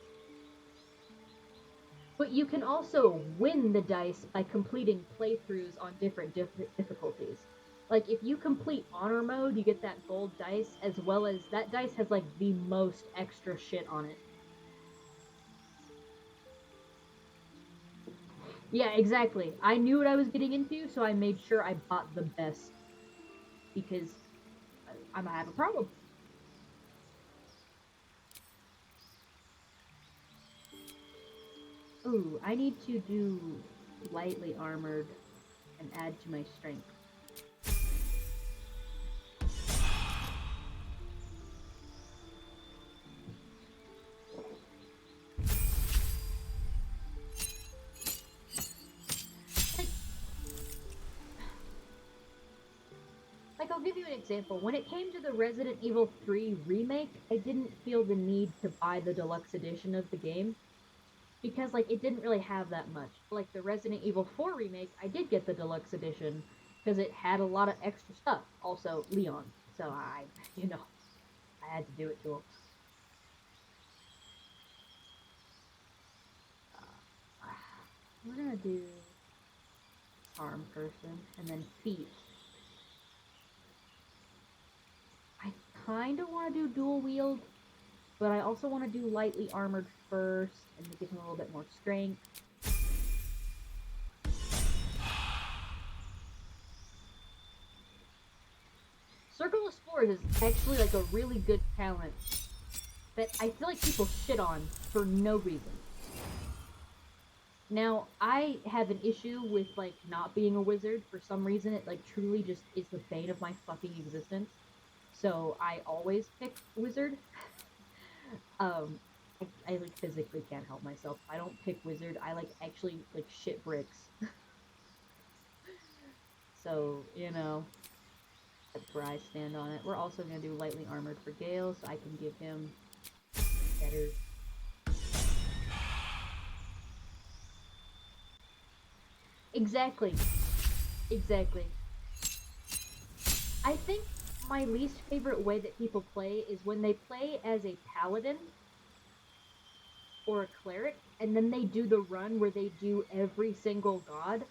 But you can also win the dice by completing playthroughs on different difficulties. Like, if you complete honor mode, you get that gold dice, as well as that dice has like the most extra shit on it. Yeah, exactly. I knew what I was getting into, so I made sure I bought the best. Because I might have a problem. Ooh, I need to do lightly armored and add to my strength. Like, I'll give you an example. When it came to the Resident Evil 3 remake, I didn't feel the need to buy the deluxe edition of the game. Because, like, it didn't really have that much. Like, the Resident Evil 4 remake, I did get the deluxe edition. Because it had a lot of extra stuff. Also, Leon. So I had to do it to him. We're gonna do Charm Person, and then Feet. I kinda wanna do Dual Wield, but I also want to do lightly armored first, and give him a little bit more strength. Circle of Spores is actually like a really good talent that I feel like people shit on for no reason. Now, I have an issue with, like, not being a wizard. For some reason, it, like, truly just is the bane of my fucking existence. So, I always pick wizard. um, I, like, physically can't help myself. I don't pick wizard. I, like, actually, like, shit bricks. So, you know, that's where I stand on it. We're also gonna do lightly armored for Gale, so I can give him better. Exactly. Exactly. I think my least favorite way that people play is when they play as a paladin or a cleric, and then they do the run where they do every single god,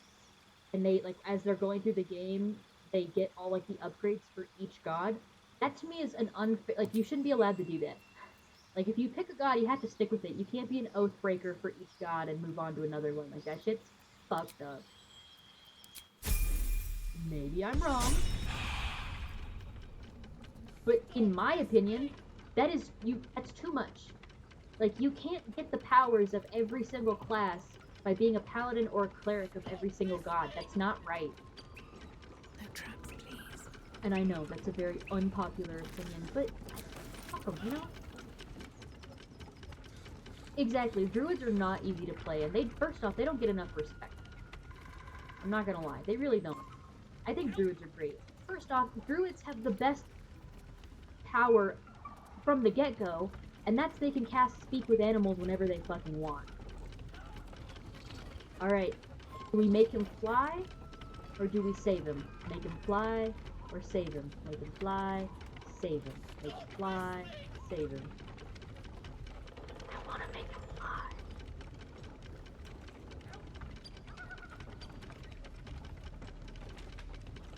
and they, like, as they're going through the game, they get all, like, the upgrades for each god. That to me is an unfair. Like, you shouldn't be allowed to do that. Like, if you pick a god, you have to stick with it. You can't be an oath breaker for each god and move on to another one. Like, that shit's fucked up. Maybe I'm wrong. But in my opinion, that's too much. Like, you can't get the powers of every single class by being a paladin or a cleric of every single god. That's not right. No traps, please. And I know that's a very unpopular opinion, but fuck 'em, you know? Exactly. Druids are not easy to play, and first off, they don't get enough respect. I'm not gonna lie. They really don't. I think druids are great. First off, druids have the best power from the get-go, and that's they can cast Speak with Animals whenever they fucking want. Alright, do we make him fly, or do we save him? Make him fly, or save him? Make him fly, save him. Make him fly, save him. I wanna make him fly.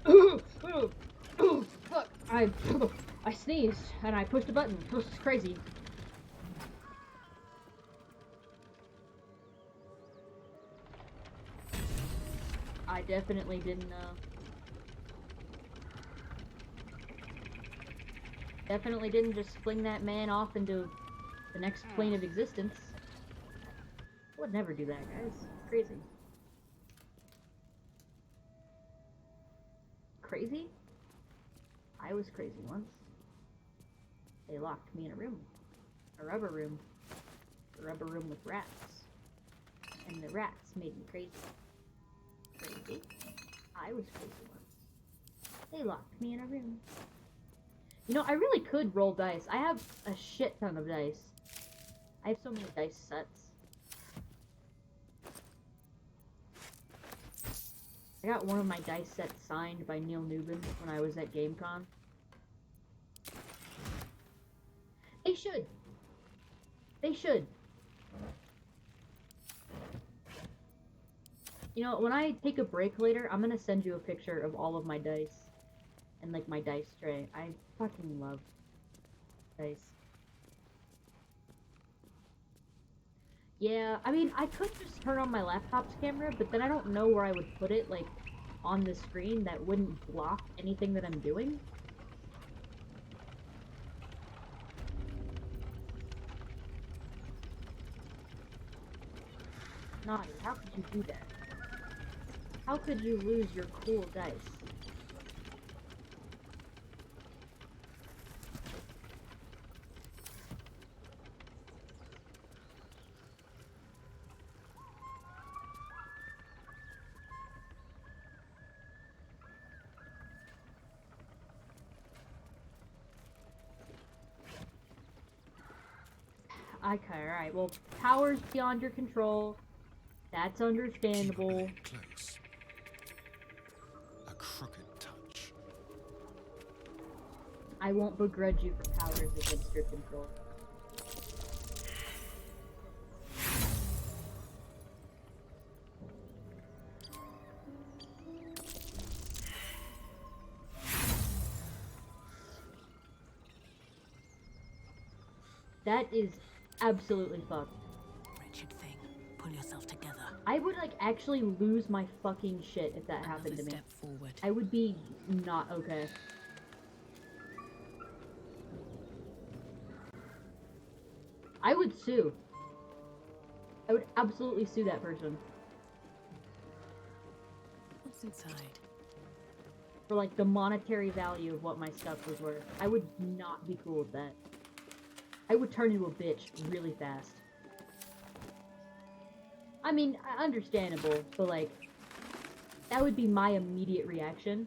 Ooh, ooh, ooh, fuck. I sneezed, and I pushed a button. This is crazy. I definitely didn't, definitely didn't just fling that man off into the next plane of existence. I would never do that, guys. It's crazy. Crazy? I was crazy once. They locked me in a room. A rubber room. A rubber room with rats. And the rats made me crazy. Crazy? I was crazy once. They locked me in a room. You know, I really could roll dice. I have a shit ton of dice. I have so many dice sets. I got one of my dice sets signed by Neil Newbin when I was at GameCon. They should. They should. You know, when I take a break later, I'm gonna send you a picture of all of my dice. And, like, my dice tray. I fucking love dice. Yeah, I mean, I could just turn on my laptop's camera, but then I don't know where I would put it, like, on the screen that wouldn't block anything that I'm doing. Naughty, how could you do that? How could you lose your cool dice? Okay, alright, well, power's beyond your control. That's understandable. Close. A crooked touch. I won't begrudge you for powers against your control. That is absolutely fucked. Wretched thing. Pull yourself together. I would, like, actually lose my fucking shit if that happened to me. Step forward. I would be not okay. I would sue. I would absolutely sue that person. What's inside? For like the monetary value of what my stuff was worth. I would not be cool with that. I would turn into a bitch really fast. I mean, understandable, but like, that would be my immediate reaction.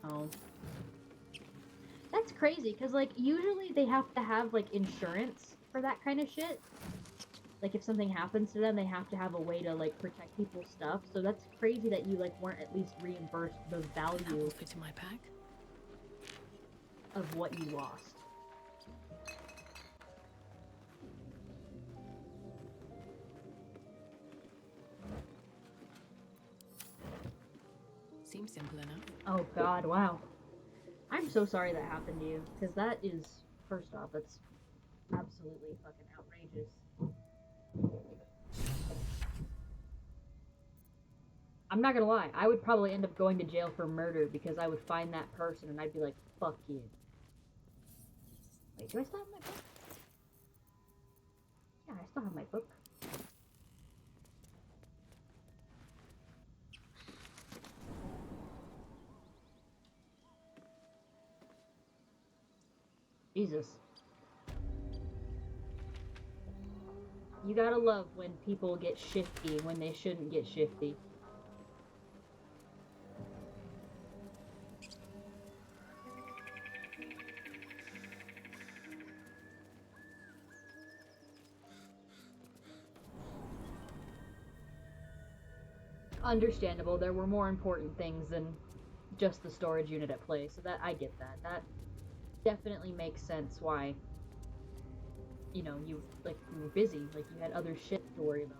So, that's crazy, because like, usually they have to have like insurance for that kind of shit. Like, if something happens to them, they have to have a way to like protect people's stuff. So that's crazy that you like weren't at least reimbursed the That will value fit in my pack. of what you lost. Seems simple enough. Oh god, wow. I'm so sorry that happened to you, because that is, first off, that's absolutely fucking outrageous. I'm not gonna lie, I would probably end up going to jail for murder because I would find that person and I'd be like, fuck you. Wait, do I still have my book? Yeah, I still have my book. Jesus. You gotta love when people get shifty when they shouldn't get shifty. Understandable, there were more important things than just the storage unit at play, so that I get that. That definitely makes sense why, you know, you were busy, like you had other shit to worry about.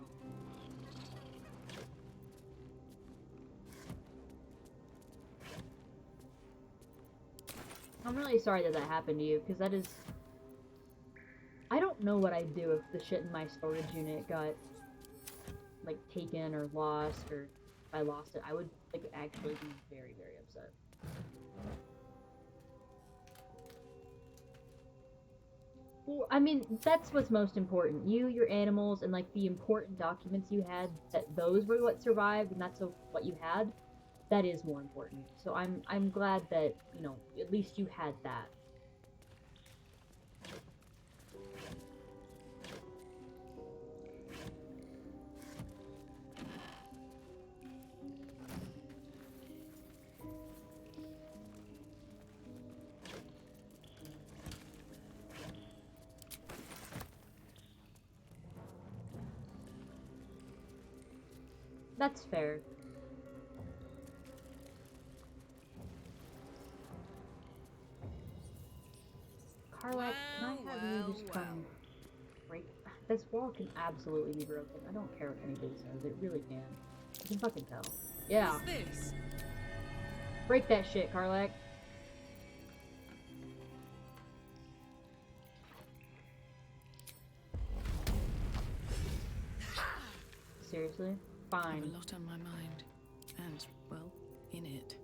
I'm really sorry that that happened to you, because that is... I don't know what I'd do if the shit in my storage unit got, like, taken or lost, or if I lost it. I would, like, actually be very, very upset. Well, I mean, that's what's most important. You, your animals, and, like, the important documents you had, that those were what survived, and that's what you had. That is more important. So I'm glad that, you know, at least you had that. That's fair. Carla, can I have you just come break... This wall can absolutely be broken. I don't care what anybody says. It really can. You can fucking tell. Yeah. What's this? Break that shit, Karlak. Seriously? I have Fine. a lot on my mind. And, well, in it.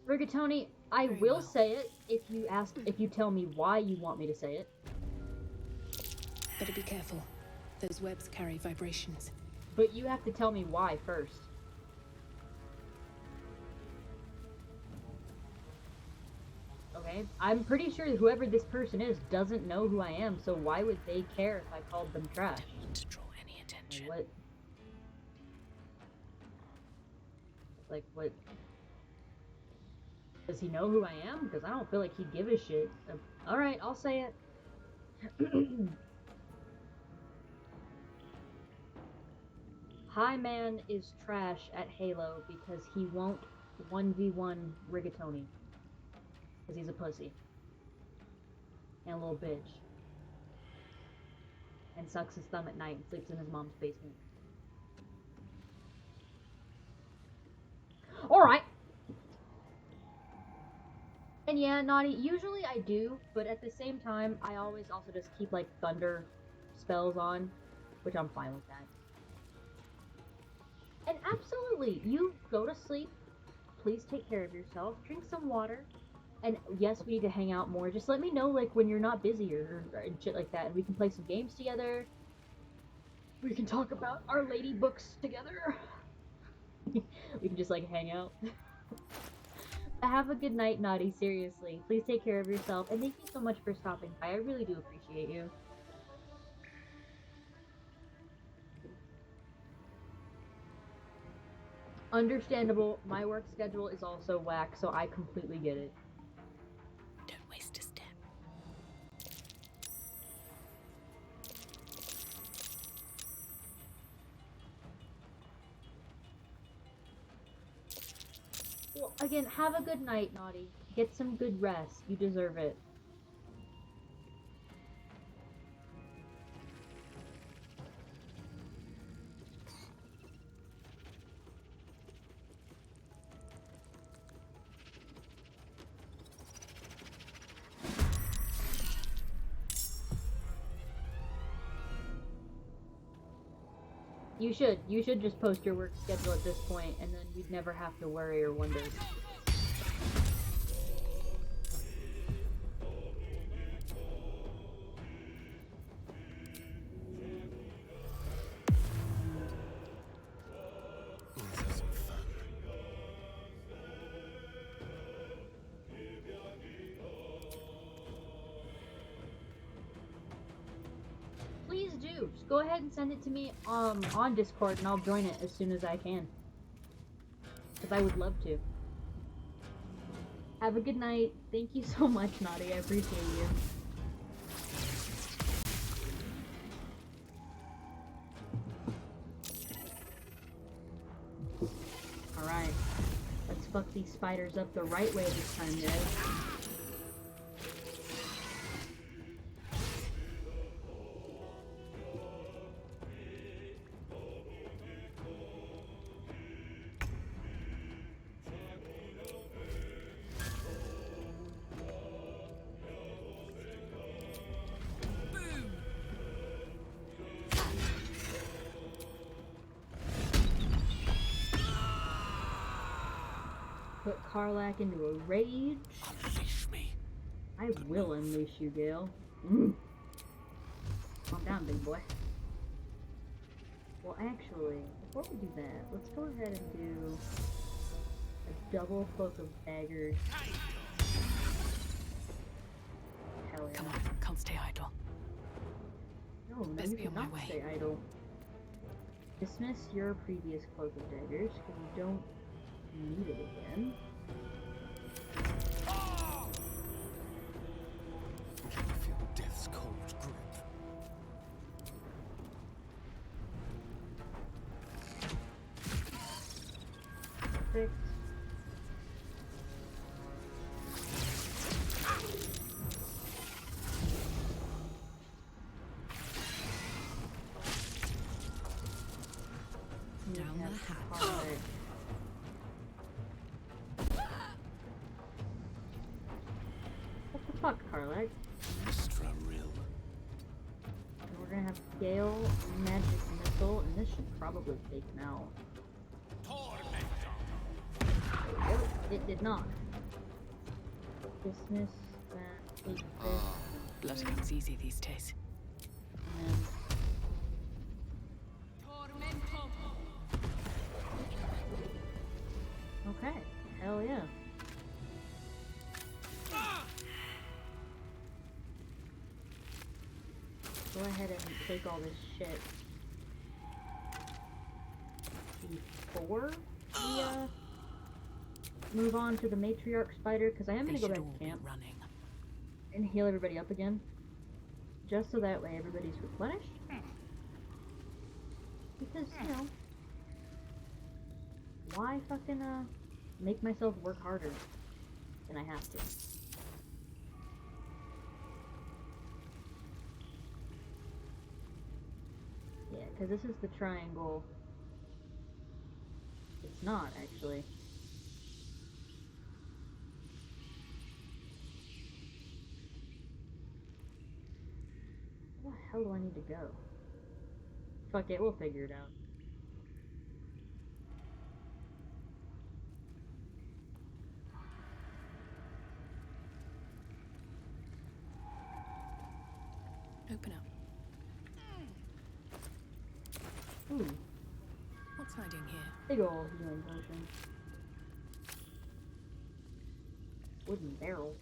Rigatoni, I Very will well. say it if you tell me why you want me to say it. Better be careful. Those webs carry vibrations. But you have to tell me why first. Okay? I'm pretty sure whoever this person is doesn't know who I am, so why would they care if I called them trash? Don't want to draw any attention. What? Like, what? Does he know who I am? Because I don't feel like he'd give a shit. Alright, I'll say it. High Man is trash at Halo because he won't 1v1 Rigatoni. Because he's a pussy. And a little bitch. And sucks his thumb at night and sleeps in his mom's basement. Alright. And yeah, Naughty, usually I do, but at the same time, I always also just keep, like, thunder spells on, which I'm fine with that. And absolutely, you go to sleep, please take care of yourself, drink some water, And yes, we need to hang out more. Just let me know like when you're not busy or and shit like that, and we can play some games together. We can talk about our lady books together. We can just like hang out. Have a good night, Naughty. Seriously, please take care of yourself, and thank you so much for stopping by. I really do appreciate you. Understandable. My work schedule is also whack, so I completely get it. Don't waste a step. Well, again, have a good night, Naughty. Get some good rest. You deserve it. You should. You should just post your work schedule at this point, and then you'd never have to worry or wonder. Let's have some fun. Please do. Just go ahead and send it to me on Discord, and I'll join it as soon as I can. Because I would love to. Have a good night. Thank you so much, Naughty. I appreciate you. Alright. Let's fuck these spiders up the right way this time, guys. Put Karlak into a rage. Unleash me. I will unleash you, Gale. Mm. Calm down, big boy. Well, actually, before we do that, let's go ahead and do a double cloak of daggers. Hell yeah. Come on, can't stay idle. No, Best you be on my cannot way. stay idle. Dismiss your previous cloak of daggers, because you don't need it again. Can you feel death's cold grip? Perfect. Down the hatch. Alright. What the fuck, Karlak? Extra real. And we're gonna have Gale, Magic Missile, and this should probably take him out. Nope, it did not. Dismiss that, take this, Blood comes easy these days. and then... Okay, hell yeah. Go ahead and take all this shit before we move on to the matriarch spider, because I am They gonna go should back all to be camp running. and heal everybody up again, just so that way everybody's replenished. Because, you know, why fucking make myself work harder than I have to? Yeah, because this is the triangle. It's not, actually. Where the hell do I need to go? Fuck it, we'll figure it out. Open up. Ooh, What's hiding here? big ol' healing potion. Wooden barrel.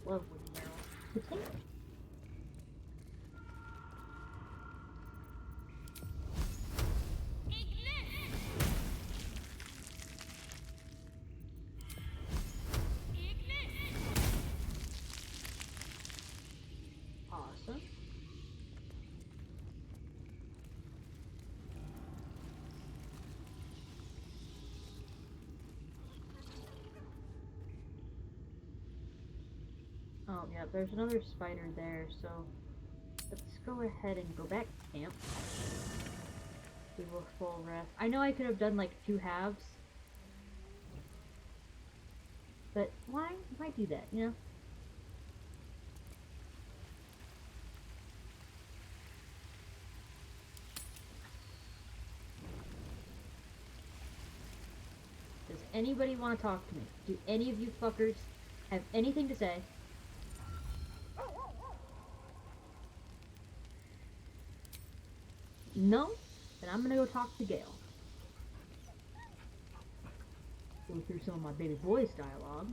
Love wooden barrels. Awesome. Oh, yeah, there's another spider there, so let's go ahead and go back to camp. Do a full rest. I know I could have done like 2 halves, but why do that, you know? Does anybody want to talk to me? Do any of you fuckers have anything to say? No? Then I'm gonna go talk to Gale. Go through some of my baby boy's dialogue.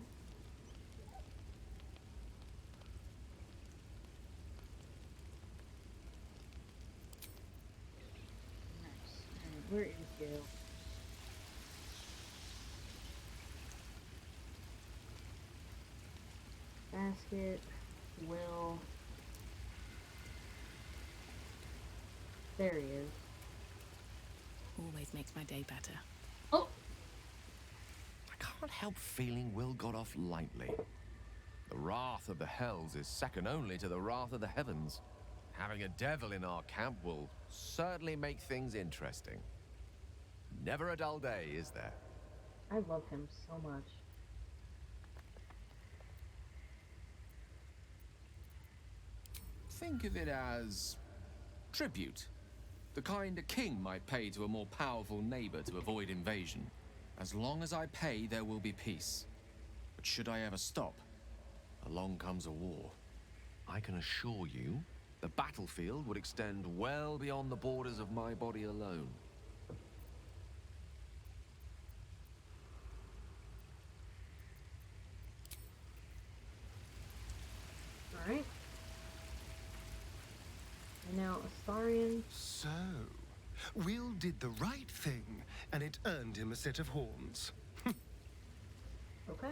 Nice. Alright, where is Gale? Basket. Will. There he is. Always makes my day better. Oh! I can't help feeling Will got off lightly. The wrath of the hells is second only to the wrath of the heavens. Having a devil in our camp will certainly make things interesting. Never a dull day, is there? I love him so much. Think of it as tribute. The kind a king might pay to a more powerful neighbor to avoid invasion. As long as I pay, there will be peace. But should I ever stop, along comes a war. I can assure you, the battlefield would extend well beyond the borders of my body alone. Alright. And now Astarion. So, Will did the right thing, and it earned him a set of horns. Okay.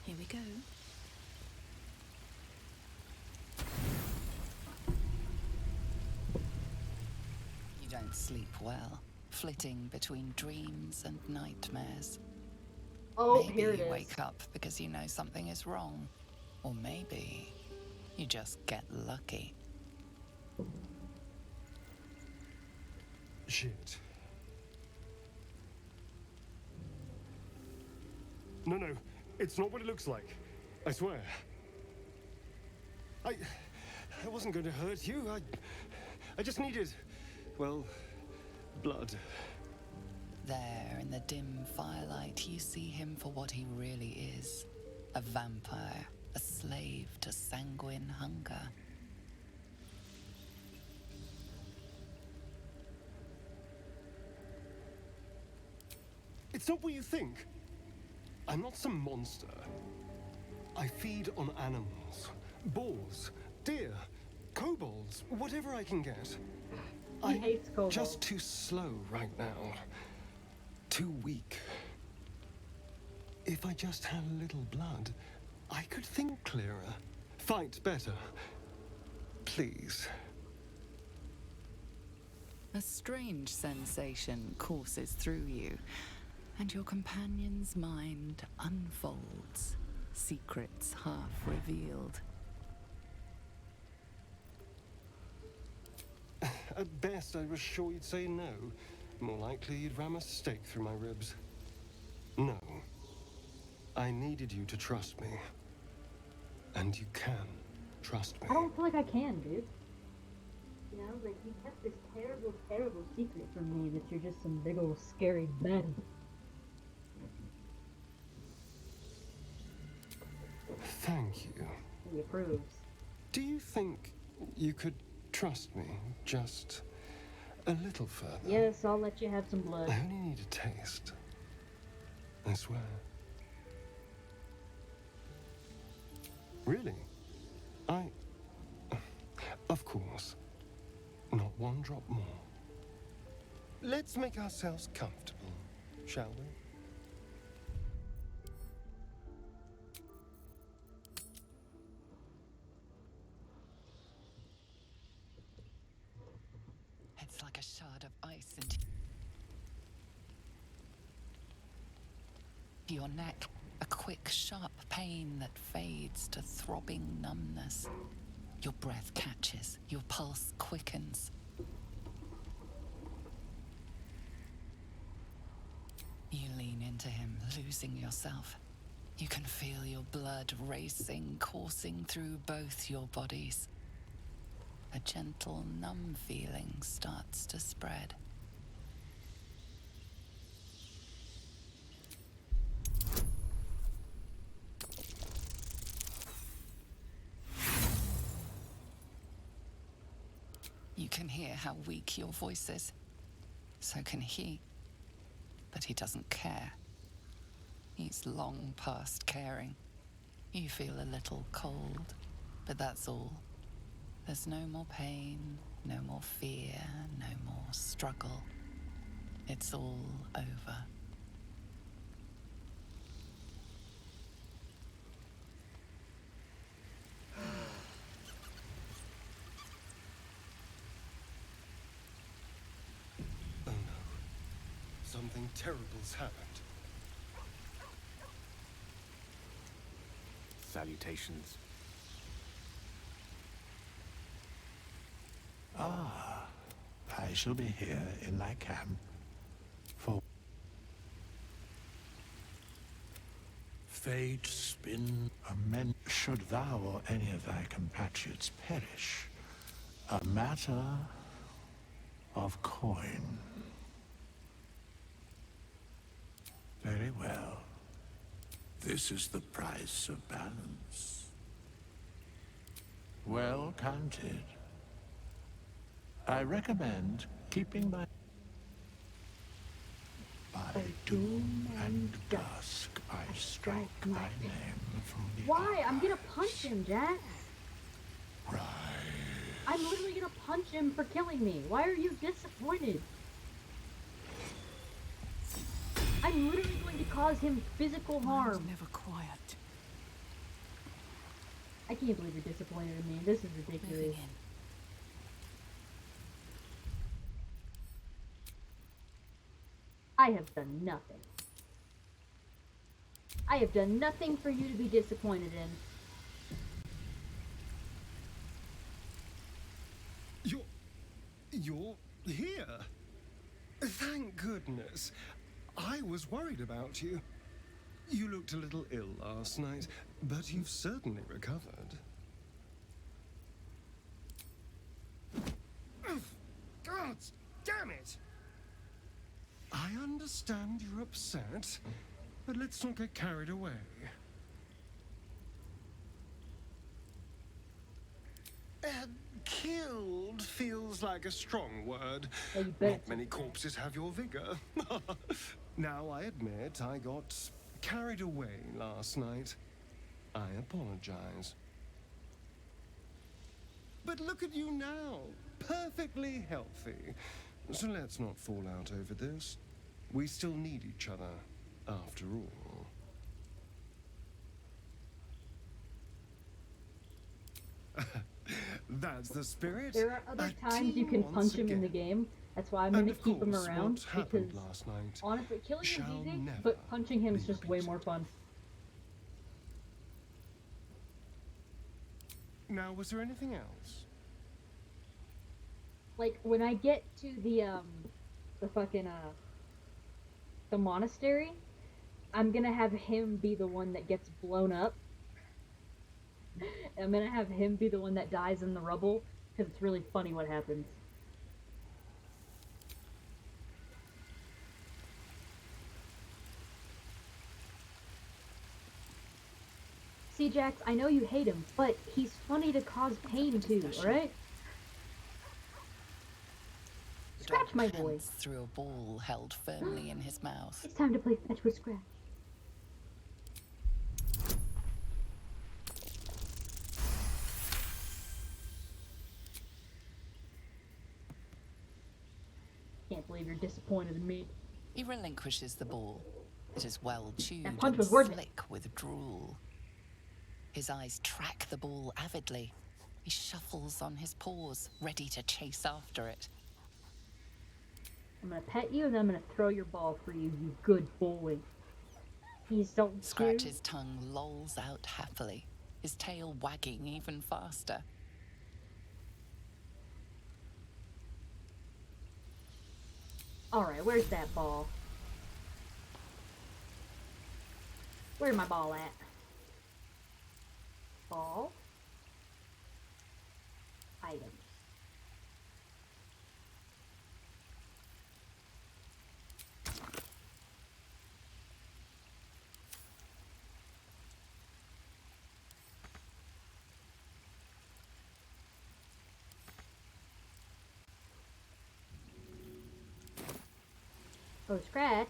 Here we go. You don't sleep well, flitting between dreams and nightmares. Oh, Maybe here it you is. wake up because you know something is wrong. Or maybe you just get lucky. Shit. No, it's not what it looks like. I swear. I wasn't going to hurt you. I just needed, well, blood. There, in the dim firelight, you see him for what he really is. A vampire, a slave to sanguine hunger. It's not what you think. I'm not some monster. I feed on animals. Boars, deer, kobolds, whatever I can get. He hates kobolds. Just too slow right now. Too weak. If I just had a little blood, I could think clearer. Fight better. Please. A strange sensation courses through you, and your companion's mind unfolds, secrets half revealed. At best, I was sure you'd say no. More likely, you'd ram a stake through my ribs. No. I needed you to trust me. And you can trust me. I don't feel like I can, dude. You know, like, you kept this terrible, terrible secret from me that you're just some big old scary baddie. Thank you. He approves. Do you think you could trust me just a little further? Yes, I'll let you have some blood. I only need a taste. I swear. Really? Of course. Not one drop more. Let's make ourselves comfortable, shall we? It's like a shard of ice into your neck. A quick, sharp pain that fades to throbbing numbness. Your breath catches, your pulse quickens. You lean into him, losing yourself. You can feel your blood racing, coursing through both your bodies. A gentle, numb feeling starts to spread. You can hear how weak your voice is. So can he. But he doesn't care. He's long past caring. You feel a little cold, but that's all. There's no more pain, no more fear, no more struggle. It's all over. Oh no. Something terrible's happened. Salutations. I shall be here in thy camp for fate spin men should thou or any of thy compatriots perish. A matter of coin. Very well. This is the price of balance. Well counted. I recommend keeping by doom and dusk I strike thy name from the Why? I'm gonna punch him, Jack. Right. I'm literally gonna punch him for killing me. Why are you disappointed? I'm literally going to cause him physical harm. Never quiet. I can't believe you're disappointed in me. This is ridiculous. I have done nothing. I have done nothing for you to be disappointed in. You're here? Thank goodness. I was worried about you. You looked a little ill last night, but you've certainly recovered. God damn it! I understand you're upset, but let's not get carried away. Killed feels like a strong word. Not many corpses have your vigor. Now, I admit I got carried away last night. I apologize. But look at you now, perfectly healthy. So let's not fall out over this. We still need each other, after all. That's the spirit. There are other times you can punch him in the game. That's why I'm going to keep him around, because honestly, killing him is easy, but punching him is just way more fun. Now, was there anything else? Like, when I get to the monastery, I'm gonna have him be the one that gets blown up. I'm gonna have him be the one that dies in the rubble, because it's really funny what happens. See, Jax, I know you hate him, but he's funny to cause pain to, alright? The Scratch, dog my boy. pants through a ball held firmly in his mouth. It's time to play fetch with Scratch. Can't believe you're disappointed in me. He relinquishes the ball. It is well chewed That punch and was worth it. slick with drool. His eyes track the ball avidly. He shuffles on his paws, ready to chase after it. I'm gonna pet you and then I'm gonna throw your ball for you, you good boy. He's so cute. Scratch's tongue lolls out happily, his tail wagging even faster. Alright, where's that ball? Where's my ball at? Ball. Items. Oh, Scratch.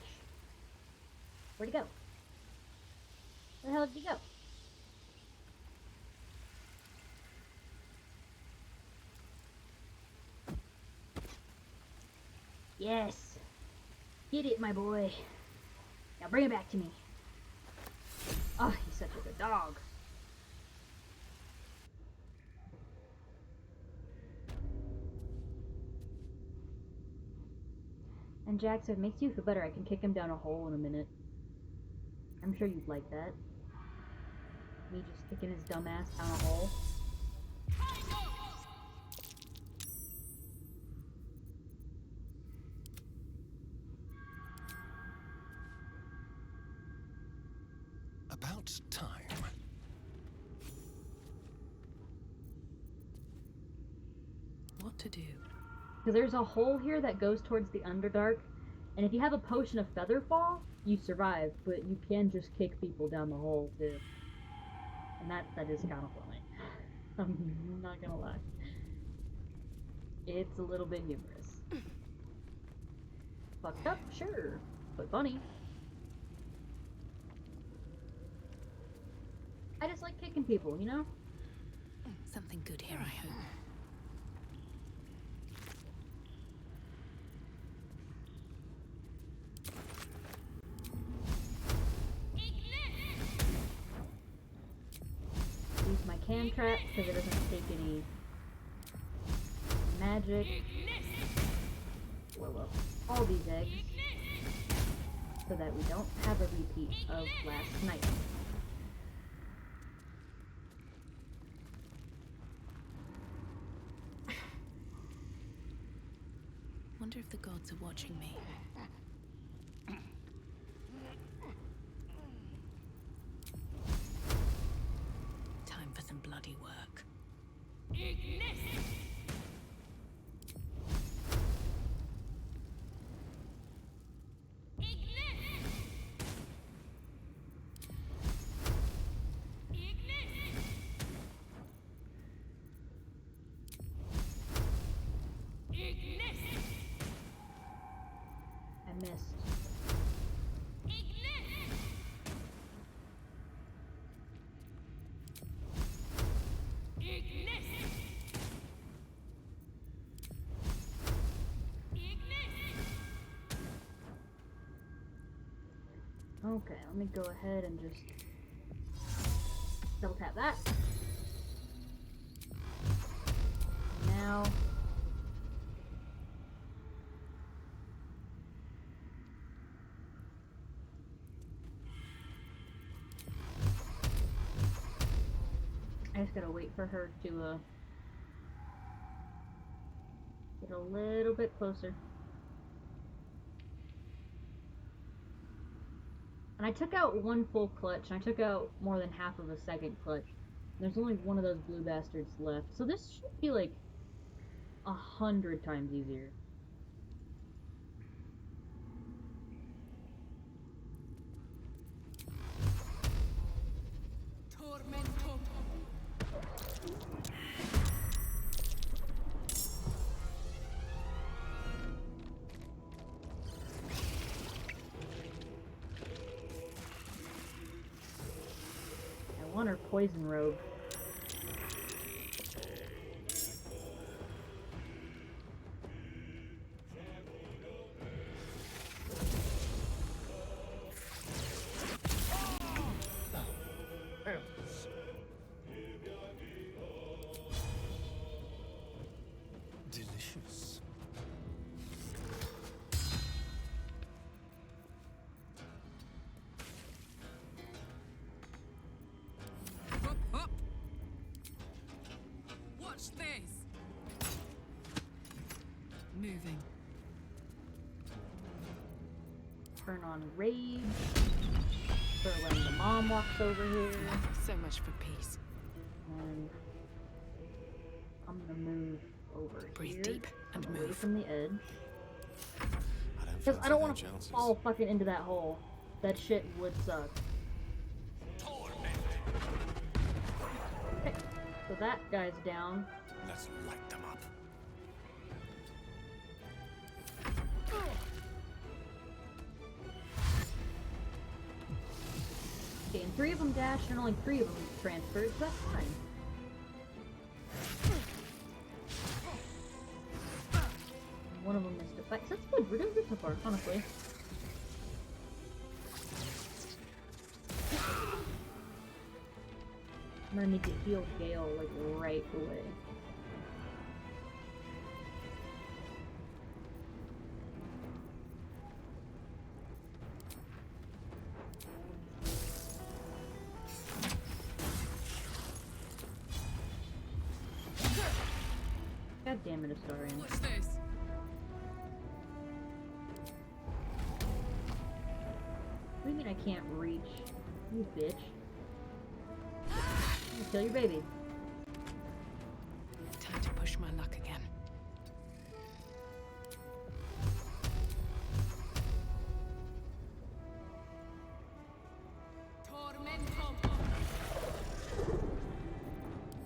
Where'd he go? Where the hell did he go? Yes. Get it, my boy. Now bring it back to me. Oh, he's such a good dog. And Jax, if it makes you feel better, I can kick him down a hole in a minute. I'm sure you'd like that. Me just kicking his dumb ass down a hole. About time. What to do? Because there's a hole here that goes towards the Underdark, and if you have a potion of Featherfall, you survive, but you can just kick people down the hole too. And that is kind of funny. I'm not gonna lie. It's a little bit humorous. Fucked up, sure, but funny. I just like kicking people, you know? Something good here, I hope. Use my can trap because it doesn't take any magic. Blow up all these eggs so that we don't have a repeat of last night. Wonder if the gods are watching me. Time for some bloody work. I missed. Okay, let me go ahead and just double tap that. Now I just gotta wait for her to get a little bit closer. And I took out one full clutch, and I took out more than half of a second clutch. There's only one of those blue bastards left. So this should be like 100 times easier. One or poison robe. Delicious. Hop, hop. Watch this. Moving. Turn on rage. So when the mom walks over here. So much for peace. And I'm gonna move over Breathe here. deep and away move. from the edge. I don't Because I don't want fancy to their chances. fall fucking into that hole. That shit would suck. Okay, so that guy's down. Let's light them up. Okay, and 3 of them dashed and only 3 of them transferred, so that's fine. One of them missed a fight. That's good. We're doing good so far, honestly. I'm gonna need to heal Gale, like, right away. God damn it, Astarion. Watch this. What do you mean I can't reach? You bitch. I'm gonna kill your baby. Time to push my luck again.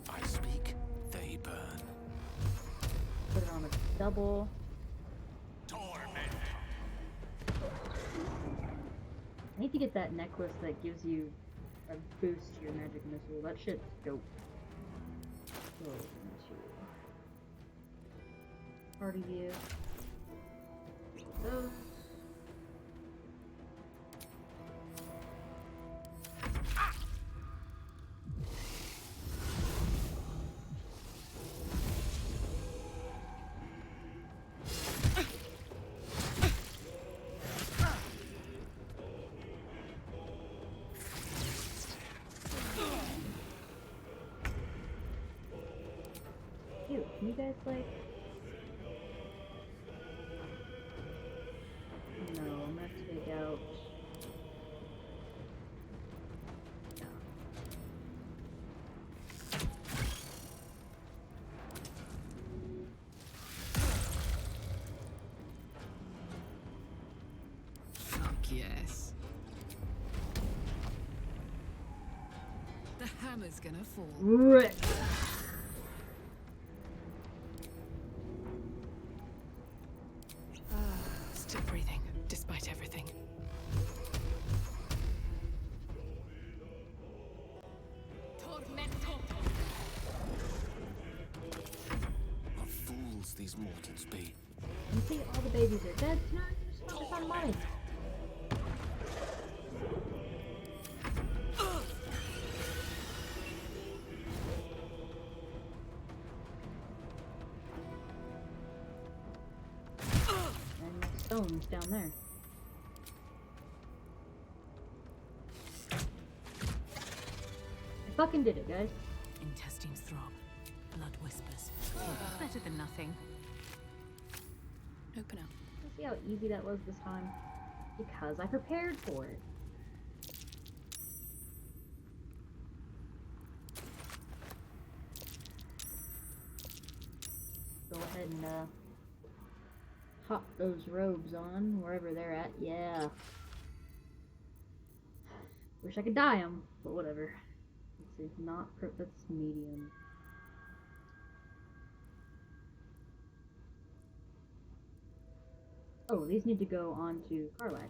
I speak, they burn. Put it on a double. I need to get that necklace that gives you a boost to your magic missile. That shit's dope. Go into party view. Those. Ew, can you guys like... No, I'm gonna have to take out... No. Fuck yes. The hammer's gonna fall. Rip! Still breathing, despite everything. What fools these mortals be. You see, all the babies are dead. No, you just focus on money. And the stones down there. I fucking did it, guys. Intestines throb. Blood whispers. Better than nothing. Open up. See how easy that was this time? Because I prepared for it. Go ahead and hop those robes on wherever they're at. Yeah. Wish I could dye them, but whatever. Let's see, not that's medium. Oh, these need to go on to Karlak.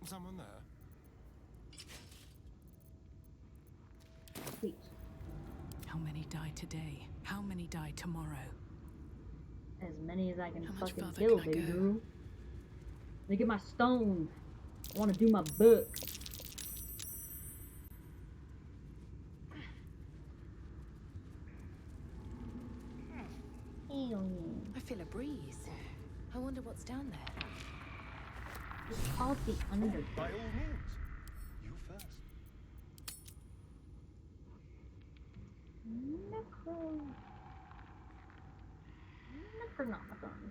Someone there? Sweet. How many die today? How many die tomorrow? As many as I can How much fucking farther kill, can I baby go? girl. Let me get my stone. I want to do my book. I feel a breeze. I wonder what's down there. It's called the Undertale. By all means. You first. Necronomicon.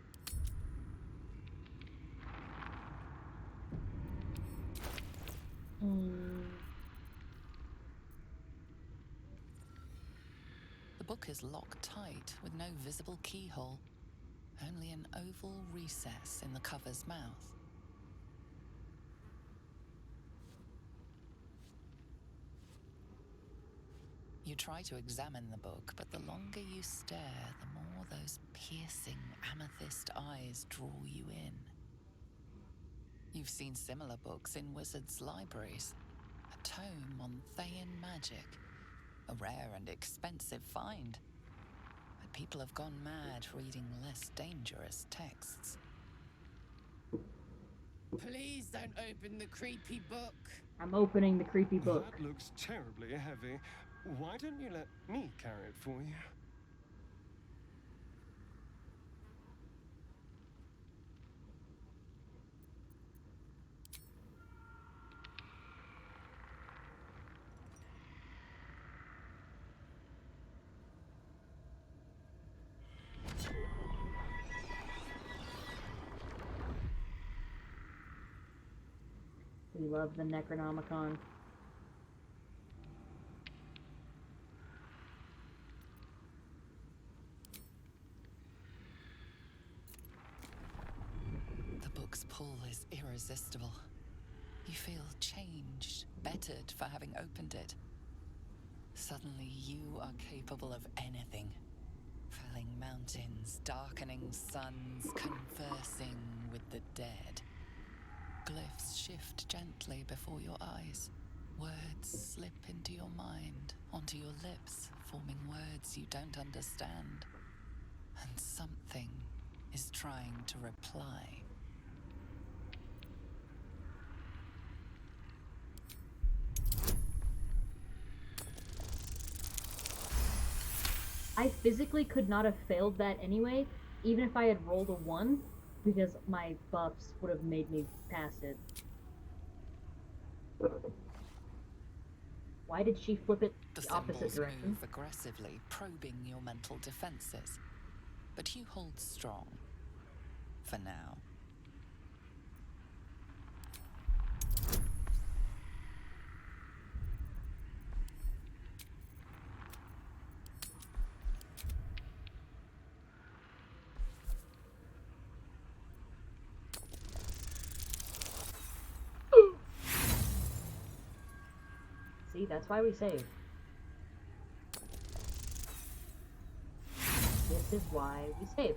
The book is locked tight with no visible keyhole, only an oval recess in the cover's mouth. You try to examine the book, but the longer you stare, the more those piercing amethyst eyes draw you in. You've seen similar books in wizards' libraries. A tome on Thayan magic, a rare and expensive find. But people have gone mad reading less dangerous texts. Please don't open the creepy book. I'm opening the creepy book. That looks terribly heavy. Why don't you let me carry it for you? We love the Necronomicon. The book's pull is irresistible. You feel changed, bettered for having opened it. Suddenly you are capable of anything. Felling mountains, darkening suns, conversing with the dead. Glyphs shift gently before your eyes. Words slip into your mind, onto your lips, forming words you don't understand. And something is trying to reply. I physically could not have failed that anyway, even if I had rolled a 1, because my buffs would have made me pass it. Why did she flip it the opposite symbols direction? move aggressively, probing your mental defenses. But you hold strong. For now. See, that's why we save. This is why we save.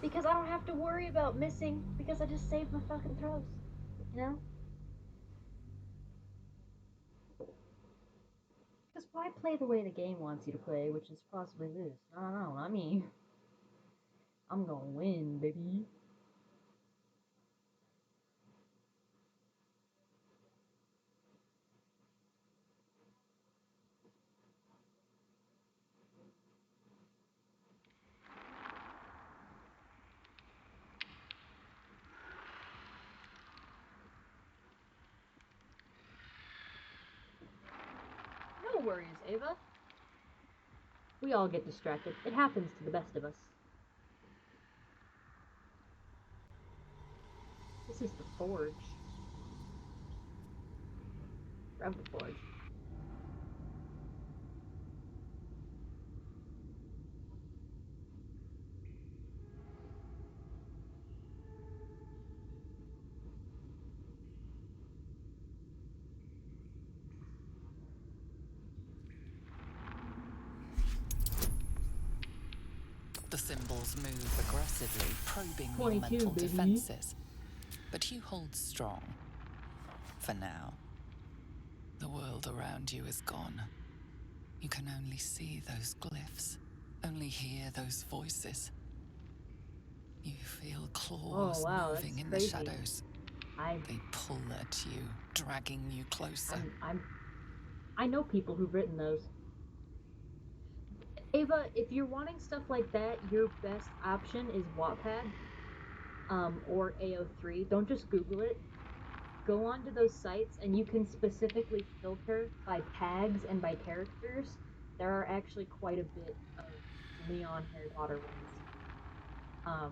Because I don't have to worry about missing, because I just saved my fucking throws. You know? Because why play the way the game wants you to play, which is possibly lose? I don't know, not me. I'm gonna win, baby. No worries, Ava. We all get distracted. It happens to the best of us. This is the forge. Grab the forge. The symbols move aggressively, probing your 22, mental baby. defenses. But you hold strong. For now. The world around you is gone. You can only see those glyphs, only hear those voices. You feel claws moving in the shadows. They pull at you, dragging you closer. I know people who've written those. Ava, if you're wanting stuff like that, your best option is Wattpad, or AO3. Don't just Google it. Go onto those sites and you can specifically filter by tags and by characters. There are actually quite a bit of Leon Harry Potter ones.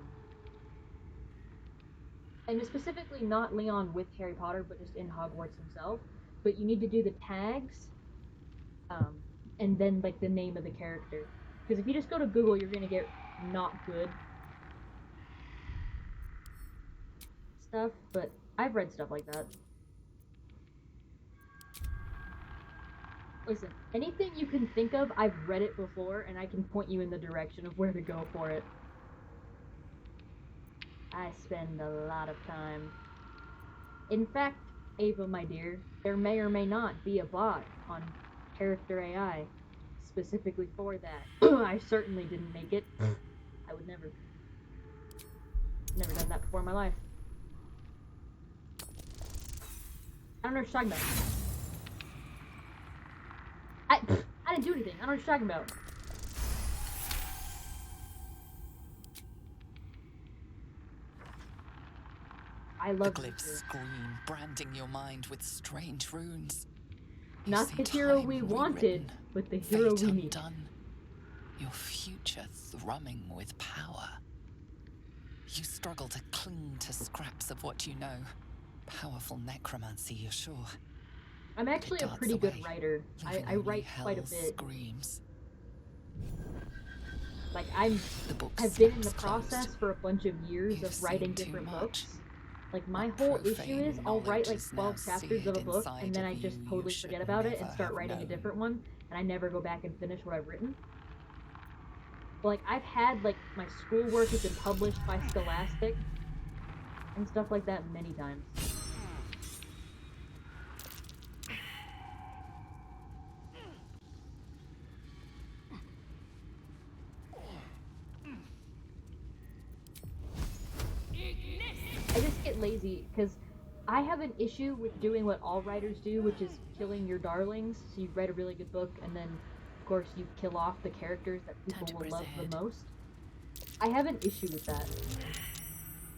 And specifically not Leon with Harry Potter, but just in Hogwarts himself. But you need to do the tags, and then like the name of the character. Because if you just go to Google, you're gonna get not good stuff. But I've read stuff like that. Listen, anything you can think of, I've read it before, and I can point you in the direction of where to go for it. I spend a lot of time. In fact, Ava, my dear, there may or may not be a bot on Character AI specifically for that. I certainly didn't make it. I would never. Never done that before in my life. I don't know what you're talking about. I didn't do anything. I don't know what you're talking about. I love the glyphs scream, branding your mind with strange runes. Not the hero we wanted, but the hero we need. Your future thrumming with power. You struggle to cling to scraps of what you know. Powerful necromancy, you're sure. I'm actually a pretty good writer. I write quite a bit. Screams. Like I've been in the process for a bunch of years of writing different books. Like my whole issue is I'll write like 12 chapters of a book and then I just totally forget about it and start writing a different one, and I never go back and finish what I've written. But like I've had like my schoolwork has been published by Scholastic and stuff like that many times. I just get lazy because I have an issue with doing what all writers do, which is killing your darlings. So you write a really good book and then of course you kill off the characters that people will love the most. I have an issue with that.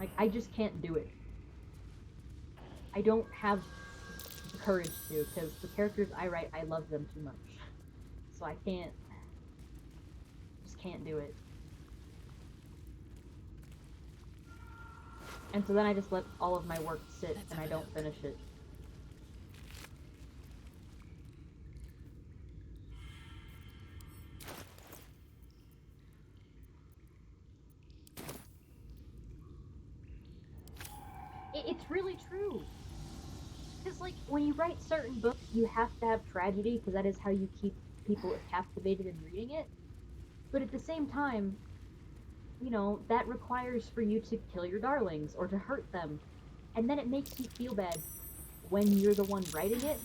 Like I just can't do it. I don't have the courage to, because the characters I write, I love them too much. So I just can't do it. And so then I just let all of my work sit and I don't finish it. It's really true. Because, like, when you write certain books, you have to have tragedy, because that is how you keep people captivated in reading it. But at the same time, you know, that requires for you to kill your darlings, or to hurt them. And then it makes you feel bad when you're the one writing it.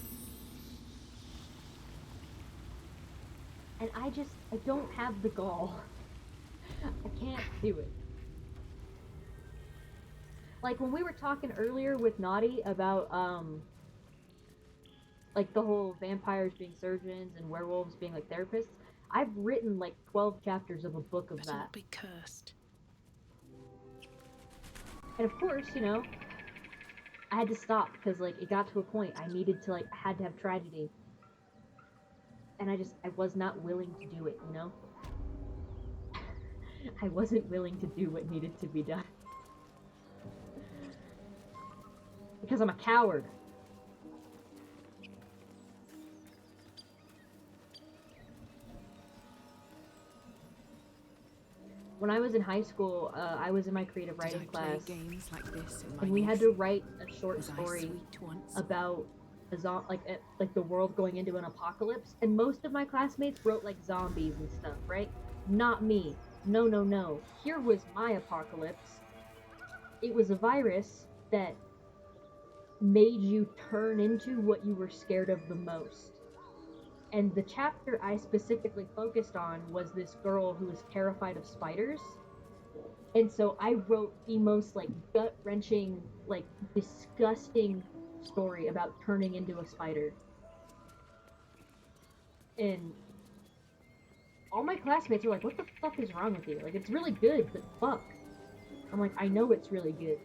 And I don't have the gall. I can't do it. Like, when we were talking earlier with Naughty about, like, the whole vampires being surgeons and werewolves being, like, therapists, I've written, like, 12 chapters of a book of that. Not be cursed. And of course, you know, I had to stop, because, like, it got to a point I needed to, like, I had to have tragedy. And I was not willing to do it, you know? I wasn't willing to do what needed to be done. Because I'm a coward. When I was in high school, I was in my creative writing class, and we had to write a short story about like the world going into an apocalypse. And most of my classmates wrote like zombies and stuff, right? Not me. no, no, no. Here was my apocalypse. It was a virus that made you turn into what you were scared of the most. And the chapter I specifically focused on was this girl who was terrified of spiders. And so I wrote the most like gut-wrenching, like disgusting story about turning into a spider. And all my classmates were like, "What the fuck is wrong with you? Like, it's really good, but fuck." I'm like, "I know it's really good.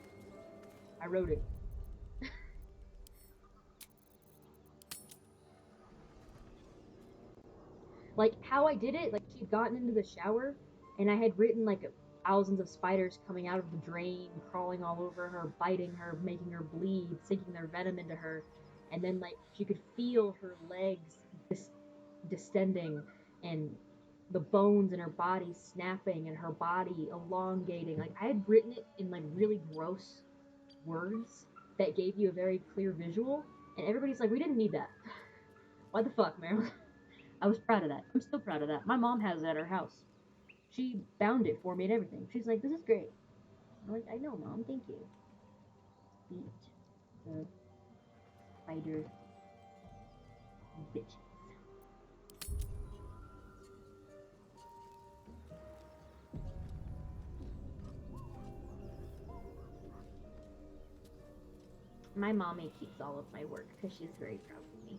I wrote it." Like how I did it, like she'd gotten into the shower and I had written like thousands of spiders coming out of the drain, crawling all over her, biting her, making her bleed, sinking their venom into her, and then like she could feel her legs distending and the bones in her body snapping and her body elongating. Like I had written it in like really gross words that gave you a very clear visual, and everybody's like, "We didn't need that." Why the fuck, Marilyn? I was proud of that. I'm still proud of that. My mom has it at her house. She bound it for me and everything. She's like, "This is great." I'm like, "I know, Mom. Thank you." Beat the spider bitches. My mommy keeps all of my work because she's very proud of me.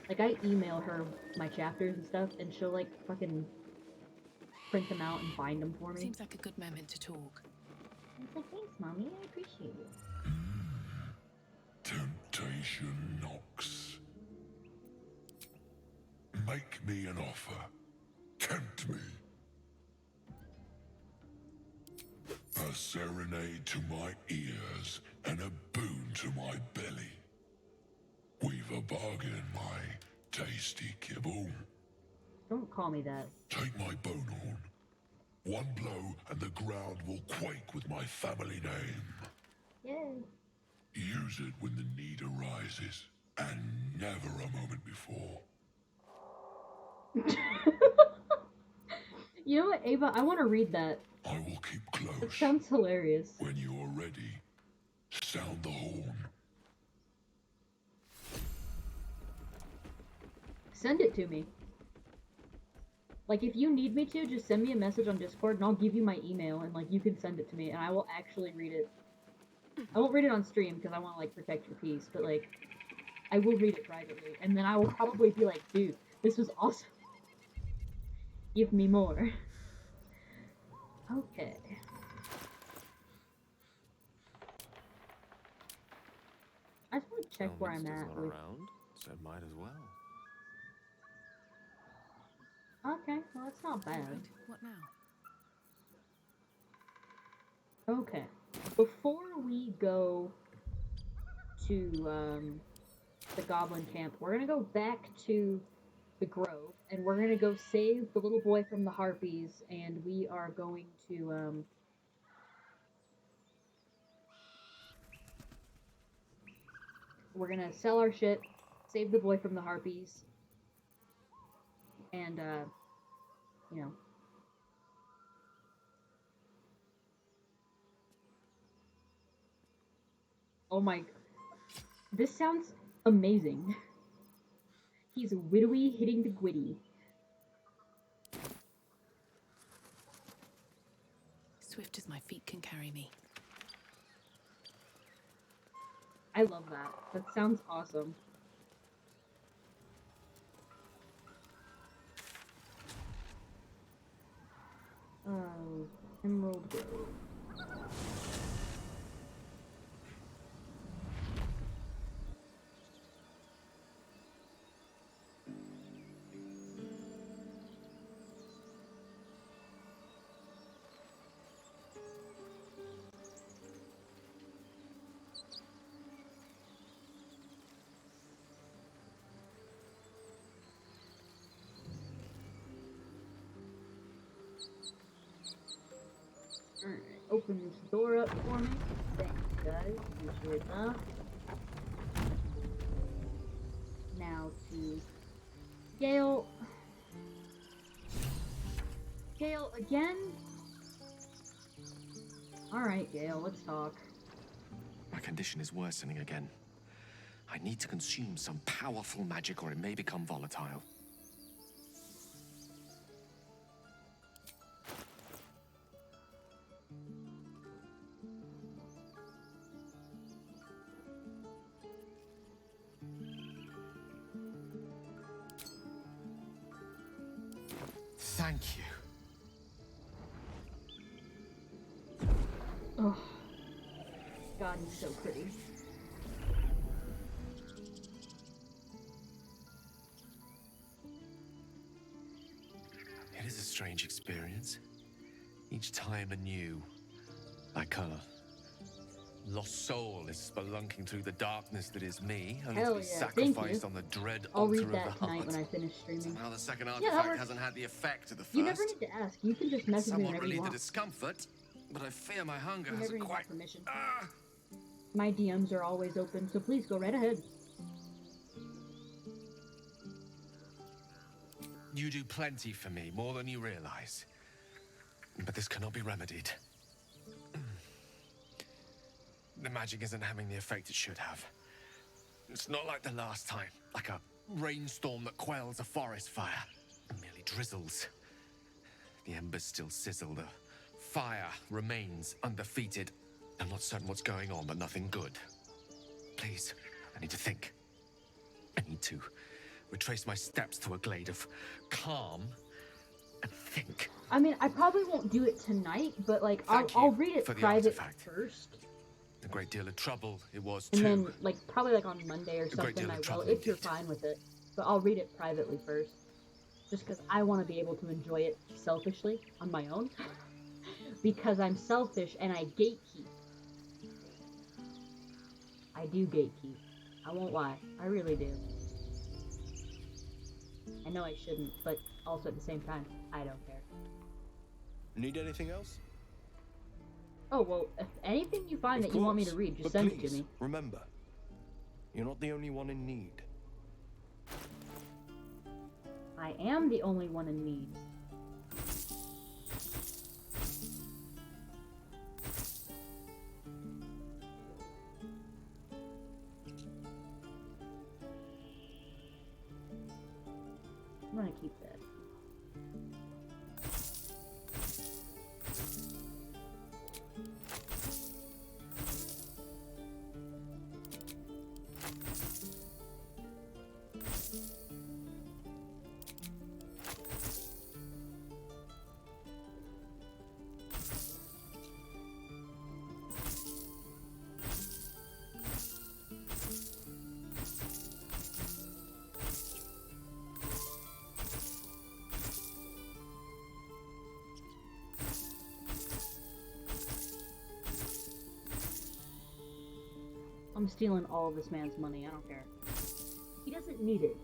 Like, I email her my chapters and stuff, and she'll, like, fucking print them out and bind them for me. Seems like a good moment to talk. I was like, "Thanks, Mommy. I appreciate it." Temptation knocks. Make me an offer. Tempt me. A serenade to my ears and a boon to my belly. We've a bargain, my tasty kibble. Don't call me that. Take my bone horn. One blow and the ground will quake with my family name. Yay. Use it when the need arises, and never a moment before. You know what, Ava? I want to read that. I will keep close. It sounds hilarious. When you are ready, sound the horn. Send it to me. Like, if you need me to, just send me a message on Discord and I'll give you my email and, like, you can send it to me and I will actually read it. I won't read it on stream because I want to, like, protect your peace, but, like, I will read it privately and then I will probably be like, "Dude, this was awesome. Give me more." Okay. I just want to check where I'm at with... around, so might as well. Okay, well, that's not bad. Right, what now? Okay. Before we go to the goblin camp, we're gonna go back to the grove and we're gonna go save the little boy from the harpies, and we are going to we're gonna sell our shit, save the boy from the harpies, and you know, oh my, this sounds amazing. He's widowy hitting the gwitty. Swift as my feet can carry me. I love that. That sounds awesome. Emerald Grove. Alright, open this door up for me. Thanks, guys. Appreciate that. Now to Gale. Gale, again? Alright, Gale, let's talk. My condition is worsening again. I need to consume some powerful magic or it may become volatile. Thank you. Oh. God, he's so pretty. It is a strange experience. Each time anew. Like a lost soul is spelunking through the darkness that is me, only Hell to be yeah, sacrificed on the dread I'll altar read of that the tonight heart. when I finish streaming. Somehow the second Yeah, artifact hasn't had the effect of the first. You never need to ask. You can just message me Somewhat whenever you relieve the want. discomfort, but I fear my hunger You never hasn't need quite. my permission. My DMs are always open, so please go right ahead. You do plenty for me, more than you realize. But this cannot be remedied. The magic isn't having the effect it should have. It's not like the last time, like a rainstorm that quells a forest fire. It merely drizzles. The embers still sizzle, the fire remains undefeated. I'm not certain what's going on, but nothing good. Please, I need to think. I need to retrace my steps to a glade of calm and think. I mean, I probably won't do it tonight, but like I'll read it private first. A great deal of trouble it was And too. then like probably like on Monday or something I will, if you're fine with it. But I'll read it privately first. Just because I want to be able to enjoy it selfishly on my own. Because I'm selfish and I gatekeep. I do gatekeep. I won't lie. I really do. I know I shouldn't, but also at the same time, I don't care. Need anything else? Oh, well, if anything you find that you want me to read, just send it to me. Remember, you're not the only one in need. I am the only one in need. I'm gonna keep that. I'm stealing all of this man's money, I don't care. He doesn't need it.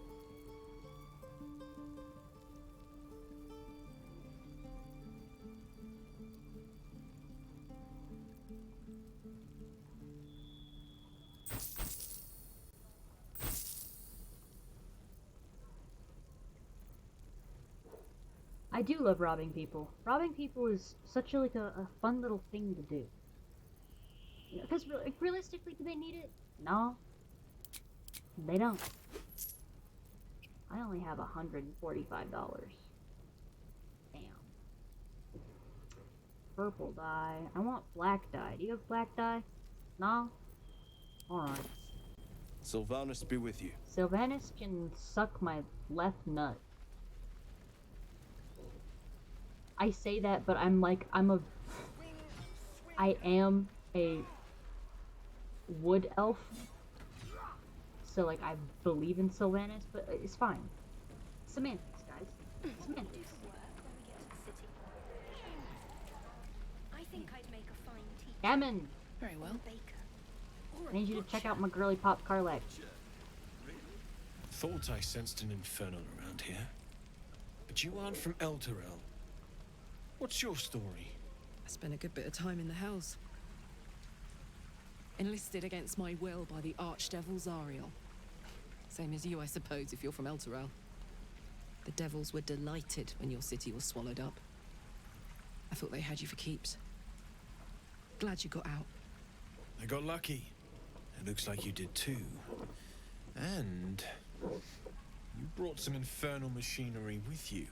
I do love robbing people. Robbing people is such a, a fun little thing to do. Because realistically, do they need it? No. They don't. I only have $145. Damn. Purple dye. I want black dye. Do you have black dye? No? Alright. Sylvanus be with you. Sylvanus can suck my left nut. I say that, but I am a wood elf. So, like, I believe in Sylvanus, but it's fine. Semantics, guys. Semantics. I think I'd make a fine tea. Gammon! Very well. I need you to check out my girly pop Carlac. Thought I sensed an infernal around here. But you aren't from Elturel. What's your story? I spent a good bit of time in the Hells. Enlisted against my will by the Archdevil Zariel. Same as you, I suppose, if you're from Elturel. The devils were delighted when your city was swallowed up. thought they had you for keeps. Glad you got out. I got lucky. It looks like you did too. And you brought some infernal machinery with you.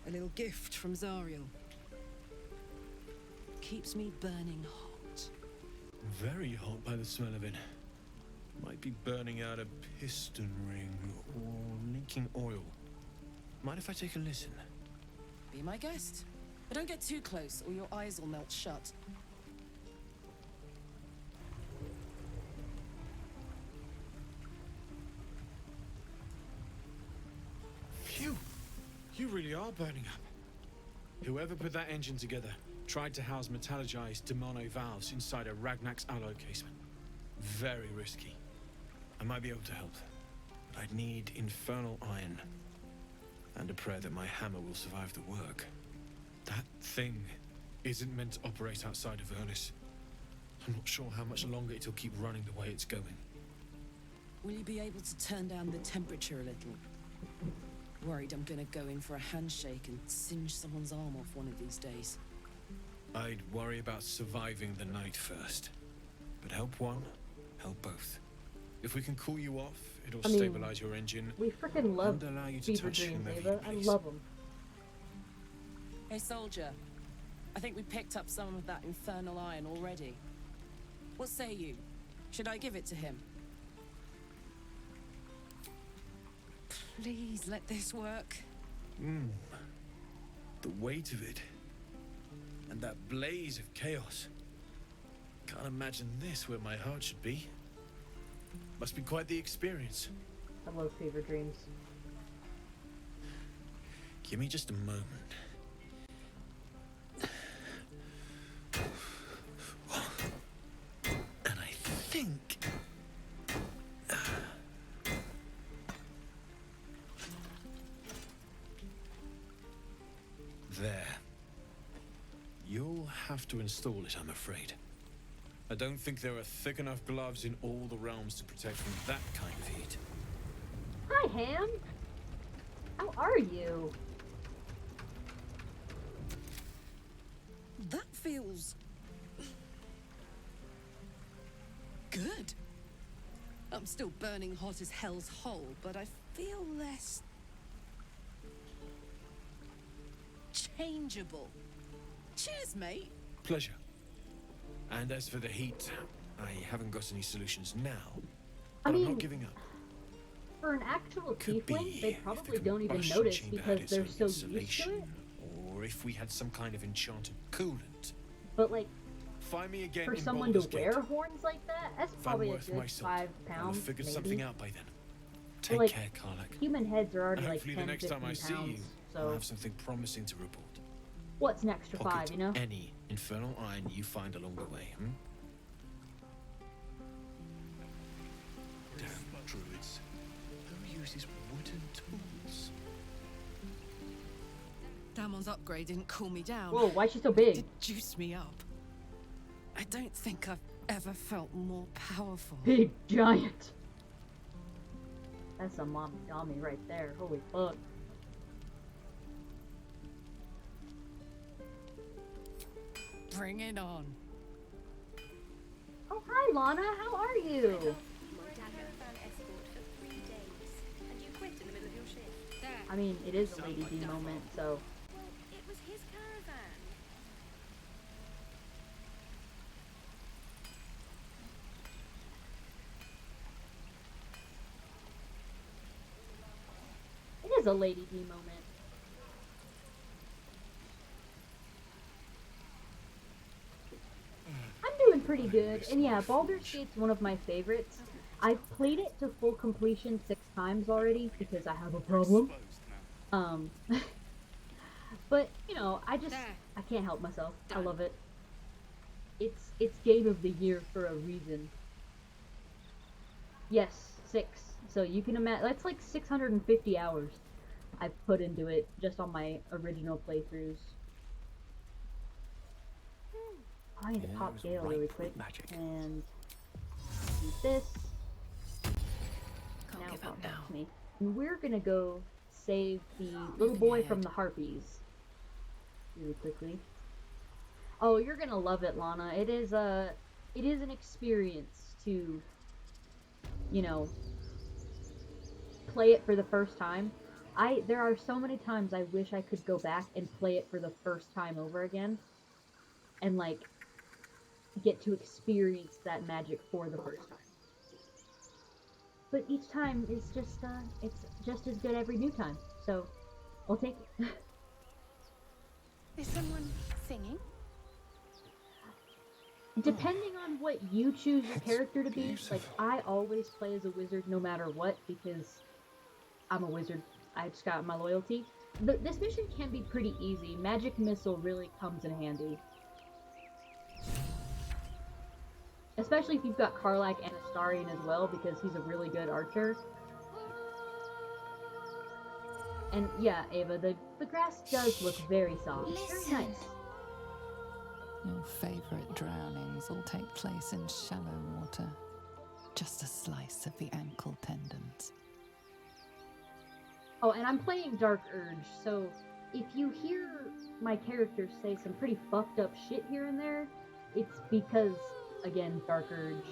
A little gift from Zariel. Keeps me burning hot. Very hot by the smell of it. Might be burning out a piston ring or leaking oil. Mind if I take a listen? Be my guest. But don't get too close or your eyes will melt shut. Phew! You really are burning up. Whoever put that engine together tried to house metallurgized Demono valves inside a Ragnak's alloy casement. Very risky. I might be able to help, but I'd need infernal iron. And a prayer that my hammer will survive the work. That thing isn't meant to operate outside of Ernest. I'm not sure how much longer it'll keep running the way it's going. Will you be able to turn down the temperature a little? Worried I'm gonna go in for a handshake and singe someone's arm off one of these days. I'd worry about surviving the night first. But help one, help both. If we can cool you off, it'll stabilize your engine. We freaking love and allow you to Fever touch Dreams, whomever Ava. you I please. love them. Hey, soldier. I think we picked up some of that infernal iron already. What say you? Should I give it to him? Please let this work. The weight of it. And that blaze of chaos. Can't imagine this where my heart should be. Must be quite the experience. I love Fever Dreams. Give me just a moment. And I think... There. You'll have to install it, I'm afraid. I don't think there are thick enough gloves in all the realms to protect from that kind of heat. Hi, Ham. How are you? That feels... good. I'm still burning hot as hell's hole, but I feel less... changeable. Cheers, mate. Pleasure. And as for the heat, I haven't got any solutions now. But I'm not giving up. For an actual Could tiefling, be they if probably the don't even combustion notice chamber because had its they're own so used to insulation, it. Or if we had some kind of enchanted coolant. But like, Find me again for in someone to Baldur's wear Gate. horns like that, that's If I'm probably a worth good my salt, 5 I'll pounds, have figured maybe. something out by then. But, Take like, care, Karlak. Human heads are already And like hopefully 10, the next 15 time I see pounds, you, so I'll have something promising to report. what's an extra Pocket 5, you know? any infernal iron you find along the way, Damn druids. Who uses wooden tools? Damon's upgrade didn't cool me down. Whoa, why is she so It big? did juice me up. I don't think I've ever felt more powerful. Big giant. That's a mommy dummy right there. Holy fuck. Bring it on. Oh, hi, Lana. How are you? You were a caravan escort for 3 days, and you quit in the middle of your shift. There. I mean, it is a Lady D moment, so. Well, it was his caravan. It is a Lady D moment. I'm doing pretty good, and yeah, Baldur's Gate's one of my favorites. I've played it to full completion 6 times already because I have a problem. But you know, I can't help myself. I love it. It's game of the year for a reason. Yes, 6. So you can imagine that's like 650 hours I've put into it just on my original playthroughs. I need to pop Gale really quick and do this. Now pop back to me. And we're gonna go save the little boy from the harpies. really quickly. Oh, you're gonna love it, Lana. It is an experience to, you know, play it for the first time. There are so many times I wish I could go back and play it for the first time over again and like get to experience that magic for the first time. But each time it's just as good every new time. So, I'll take it. Is someone singing? Depending on what you choose your character to be, like I always play as a wizard no matter what because I'm a wizard. I just got my loyalty. This mission can be pretty easy. Magic missile really comes in handy. Especially if you've got Karlach and Astarion as well, because he's a really good archer. And yeah, Ava, the grass does look very soft. Very nice. Your favorite drownings all take place in shallow water. Just a slice of the ankle tendons. Oh, and I'm playing Dark Urge, so if you hear my character say some pretty fucked up shit here and there, it's because, again, Dark Urge.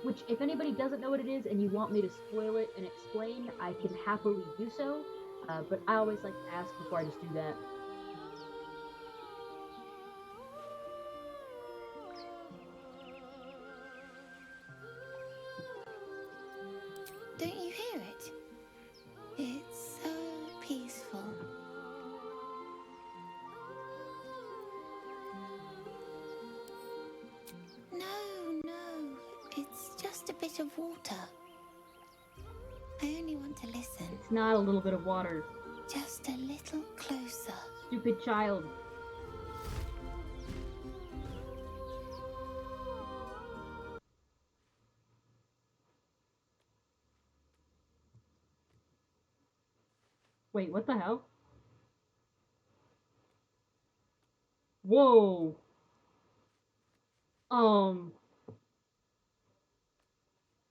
Which, if anybody doesn't know what it is and you want me to spoil it and explain, I can happily do so. But I always like to ask before I just do that. Don't you hear it? It's so peaceful. No, it's just a bit of water. I only want to listen. It's not a little bit of water. Just a little closer. Stupid child. Wait, what the hell? Whoa.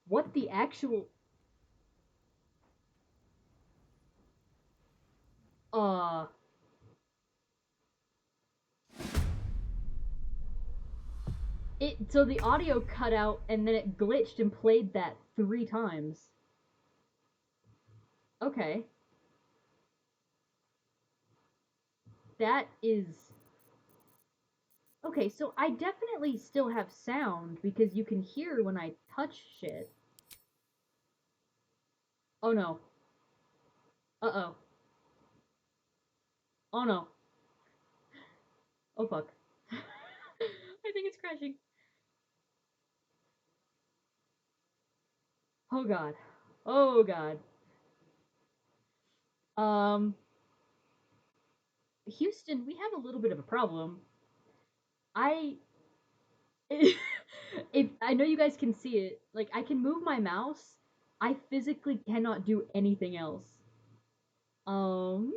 What the actual... So the audio cut out and then it glitched and played that 3 times. Okay. That is... Okay, so I definitely still have sound because you can hear when I touch shit. Oh no. Uh-oh. Oh no. Oh fuck. I think it's crashing. Oh god. Oh god. Houston, we have a little bit of a problem. If I know you guys can see it, like I can move my mouse. I physically cannot do anything else. Um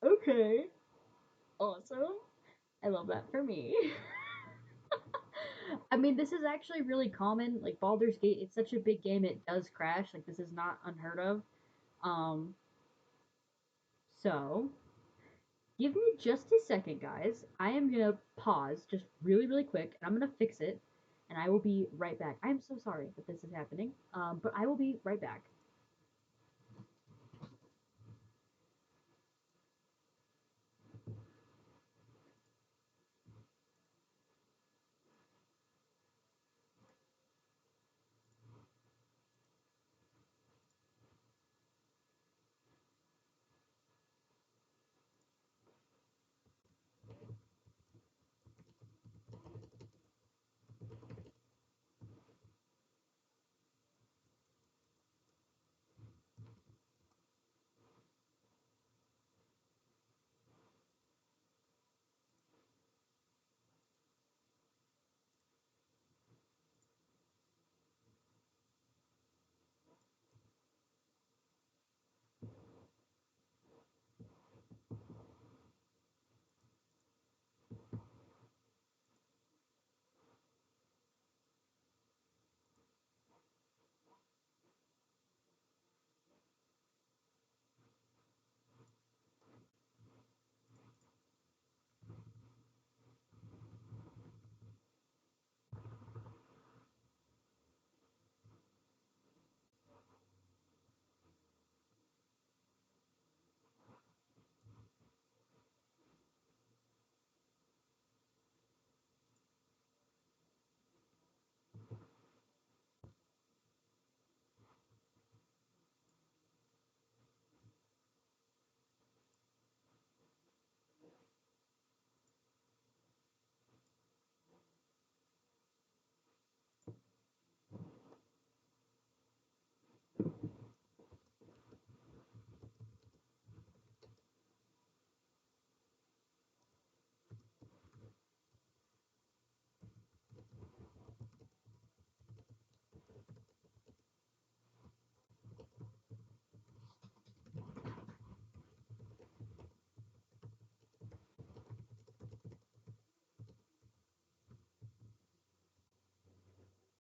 okay. Awesome. I love that for me. I mean, this is actually really common. Like Baldur's Gate, it's such a big game, it does crash. Like this is not unheard of. Um, so give me just a second, guys. I am gonna pause just really, really quick, and I'm gonna fix it, and I will be right back. I am so sorry that this is happening, but I will be right back.